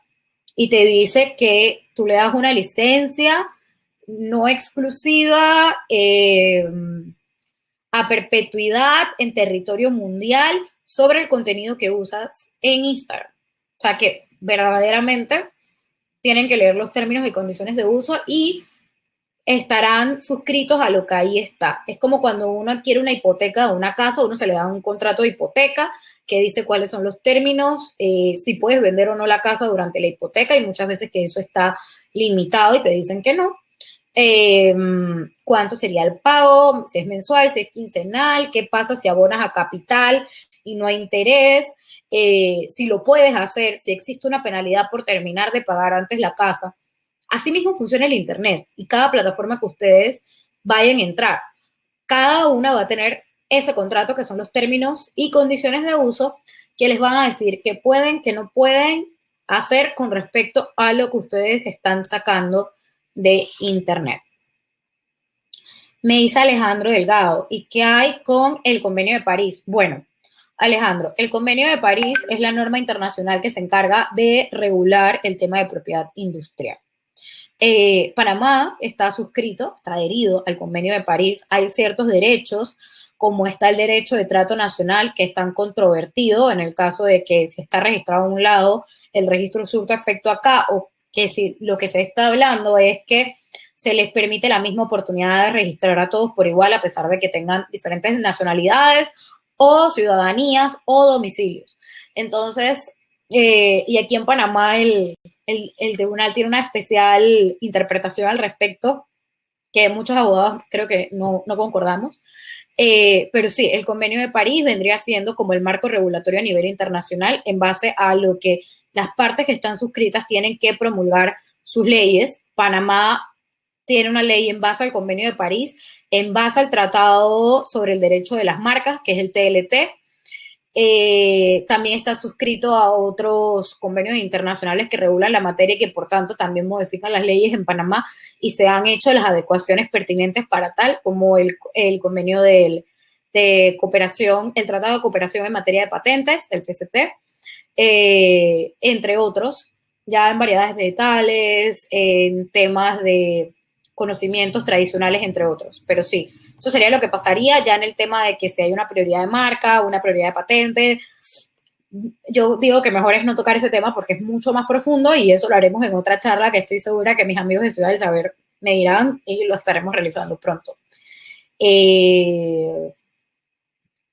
y te dice que tú le das una licencia no exclusiva a perpetuidad en territorio mundial sobre el contenido que usas en Instagram. O sea que verdaderamente tienen que leer los términos y condiciones de uso y estarán suscritos a lo que ahí está. Es como cuando uno adquiere una hipoteca de una casa, uno se le da un contrato de hipoteca que dice cuáles son los términos, si puedes vender o no la casa durante la hipoteca, y muchas veces que eso está limitado y te dicen que no. Cuánto sería el pago, si es mensual, si es quincenal, qué pasa si abonas a capital y no hay interés, si lo puedes hacer, si existe una penalidad por terminar de pagar antes la casa. Así mismo funciona el Internet y cada plataforma que ustedes vayan a entrar, cada una va a tener ese contrato que son los términos y condiciones de uso que les van a decir qué pueden, qué no pueden hacer con respecto a lo que ustedes están sacando de Internet. Me dice Alejandro Delgado, ¿y qué hay con el convenio de París? Bueno, Alejandro, el Convenio de París es la norma internacional que se encarga de regular el tema de propiedad industrial. Panamá está suscrito, está adherido al Convenio de París. Hay ciertos derechos, como está el derecho de trato nacional, que están controvertidos en el caso de que si está registrado a un lado, el registro surta efecto acá, o que si lo que se está hablando es que se les permite la misma oportunidad de registrar a todos por igual, a pesar de que tengan diferentes nacionalidades o ciudadanías o domicilios. Entonces, y aquí en Panamá el tribunal tiene una especial interpretación al respecto, que muchos abogados creo que no concordamos. Pero sí, el Convenio de París vendría siendo como el marco regulatorio a nivel internacional en base a lo que las partes que están suscritas tienen que promulgar sus leyes. Panamá tiene una ley en base al Convenio de París, en base al Tratado sobre el Derecho de las Marcas, que es el TLT. También está suscrito a otros convenios internacionales que regulan la materia y que por tanto también modifican las leyes en Panamá y se han hecho las adecuaciones pertinentes para tal, como el convenio de cooperación, el Tratado de Cooperación en materia de patentes, el PCT, entre otros, ya en variedades vegetales, en temas de conocimientos tradicionales, entre otros. Pero sí, eso sería lo que pasaría ya en el tema de que si hay una prioridad de marca, una prioridad de patente. Yo digo que mejor es no tocar ese tema porque es mucho más profundo y eso lo haremos en otra charla que estoy segura que mis amigos de Ciudad del Saber me dirán y lo estaremos realizando pronto.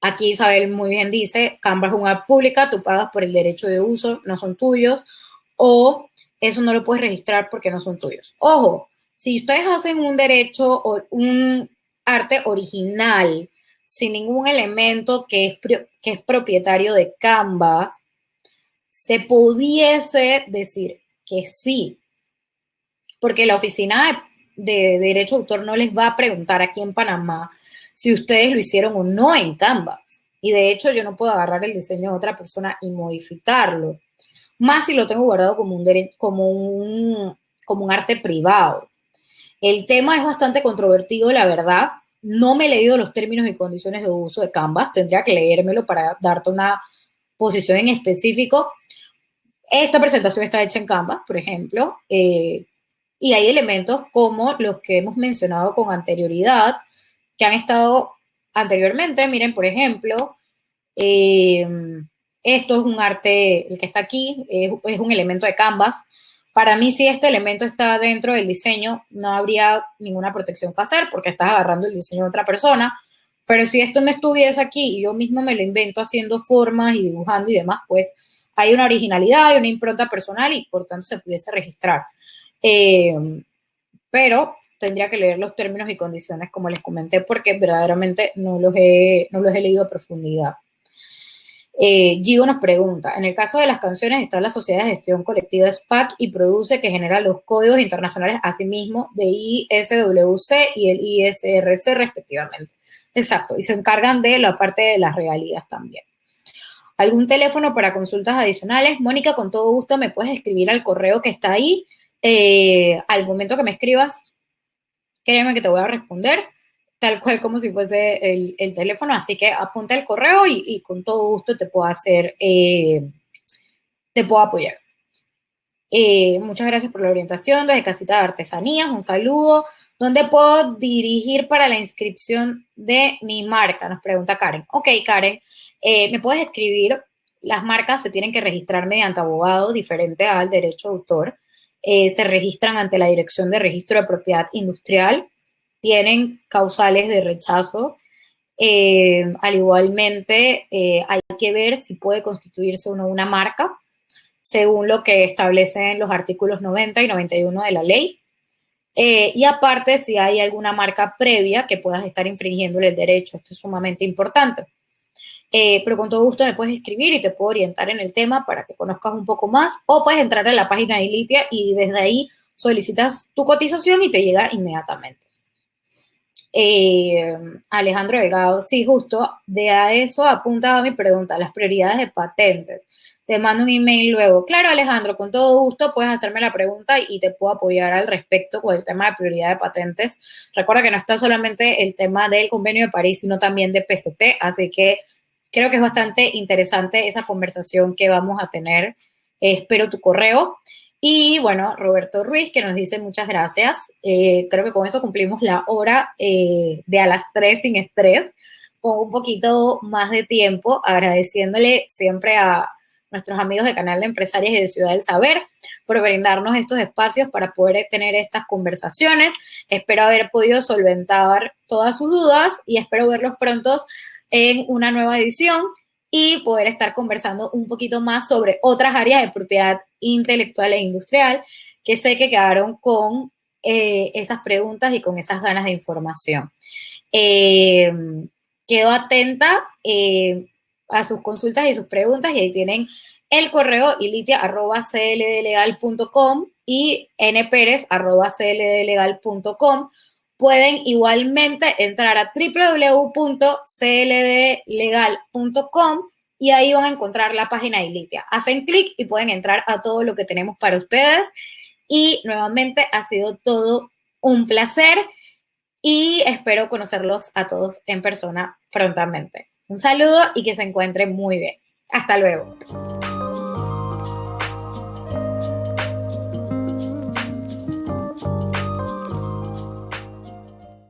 Aquí Isabel muy bien dice, Canva es una app pública, tú pagas por el derecho de uso, no son tuyos, o eso no lo puedes registrar porque no son tuyos. Ojo, si ustedes hacen un derecho o un arte original sin ningún elemento que es propietario de Canva, se pudiese decir que sí, porque la oficina de derecho de autor no les va a preguntar aquí en Panamá si ustedes lo hicieron o no en Canva. Y de hecho yo no puedo agarrar el diseño de otra persona y modificarlo. Más si lo tengo guardado como un arte privado. El tema es bastante controvertido, la verdad. No me he leído los términos y condiciones de uso de Canvas. Tendría que leérmelo para darte una posición en específico. Esta presentación está hecha en Canvas, por ejemplo, y hay elementos como los que hemos mencionado con anterioridad, que han estado anteriormente. Miren, por ejemplo, esto es un arte, el que está aquí, es un elemento de Canvas. Para mí, si este elemento está dentro del diseño, no habría ninguna protección que hacer porque estás agarrando el diseño de otra persona. Pero si esto no estuviese aquí y yo mismo me lo invento haciendo formas y dibujando y demás, pues hay una originalidad, hay una impronta personal y por tanto se pudiese registrar. Pero tendría que leer los términos y condiciones, como les comenté, porque verdaderamente no los he leído a profundidad. Gigo nos pregunta, en el caso de las canciones está la Sociedad de Gestión Colectiva SPAC y produce que genera los códigos internacionales asimismo de ISWC y el ISRC respectivamente. Exacto, y se encargan de la parte de las regalías también. ¿Algún teléfono para consultas adicionales? Mónica, con todo gusto me puedes escribir al correo que está ahí. Al momento que me escribas, créeme que te voy a responder tal cual como si fuese el teléfono, así que apunta el correo y con todo gusto te puedo hacer, te puedo apoyar. Muchas gracias por la orientación desde Casita de Artesanías, un saludo. ¿Dónde puedo dirigir para la inscripción de mi marca? Nos pregunta Karen. Ok, Karen, me puedes escribir. Las marcas se tienen que registrar mediante abogado, diferente al derecho de autor. Se registran ante la Dirección de Registro de Propiedad Industrial. Tienen causales de rechazo. Al igualmente, hay que ver si puede constituirse o no una marca, según lo que establecen los artículos 90 y 91 de la ley. Y aparte, si hay alguna marca previa que puedas estar infringiendo el derecho, esto es sumamente importante. Pero con todo gusto me puedes escribir y te puedo orientar en el tema para que conozcas un poco más, o puedes entrar a la página de Ilitia y desde ahí solicitas tu cotización y te llega inmediatamente. Alejandro Delgado, sí, justo de a eso apuntaba mi pregunta, las prioridades de patentes. Te mando un email luego. Claro, Alejandro, con todo gusto puedes hacerme la pregunta y te puedo apoyar al respecto con el tema de prioridad de patentes. Recuerda que no está solamente el tema del Convenio de París, sino también de PCT, así que creo que es bastante interesante esa conversación que vamos a tener. Espero tu correo. Y bueno, Roberto Ruiz, que nos dice muchas gracias. Creo que con eso cumplimos la hora de a las 3 sin estrés, con un poquito más de tiempo, agradeciéndole siempre a nuestros amigos de Canal de Empresarias y de Ciudad del Saber por brindarnos estos espacios para poder tener estas conversaciones. Espero haber podido solventar todas sus dudas y espero verlos pronto en una nueva edición y poder estar conversando un poquito más sobre otras áreas de propiedad intelectual e industrial que sé que quedaron con esas preguntas y con esas ganas de información. Quedo atenta a sus consultas y sus preguntas y ahí tienen el correo ilitia@cldlegal.com y nperez@cldlegal.com. Pueden igualmente entrar a www.cldlegal.com y ahí van a encontrar la página de Ilitia. Hacen clic y pueden entrar a todo lo que tenemos para ustedes. Y nuevamente ha sido todo un placer y espero conocerlos a todos en persona prontamente. Un saludo y que se encuentren muy bien. Hasta luego.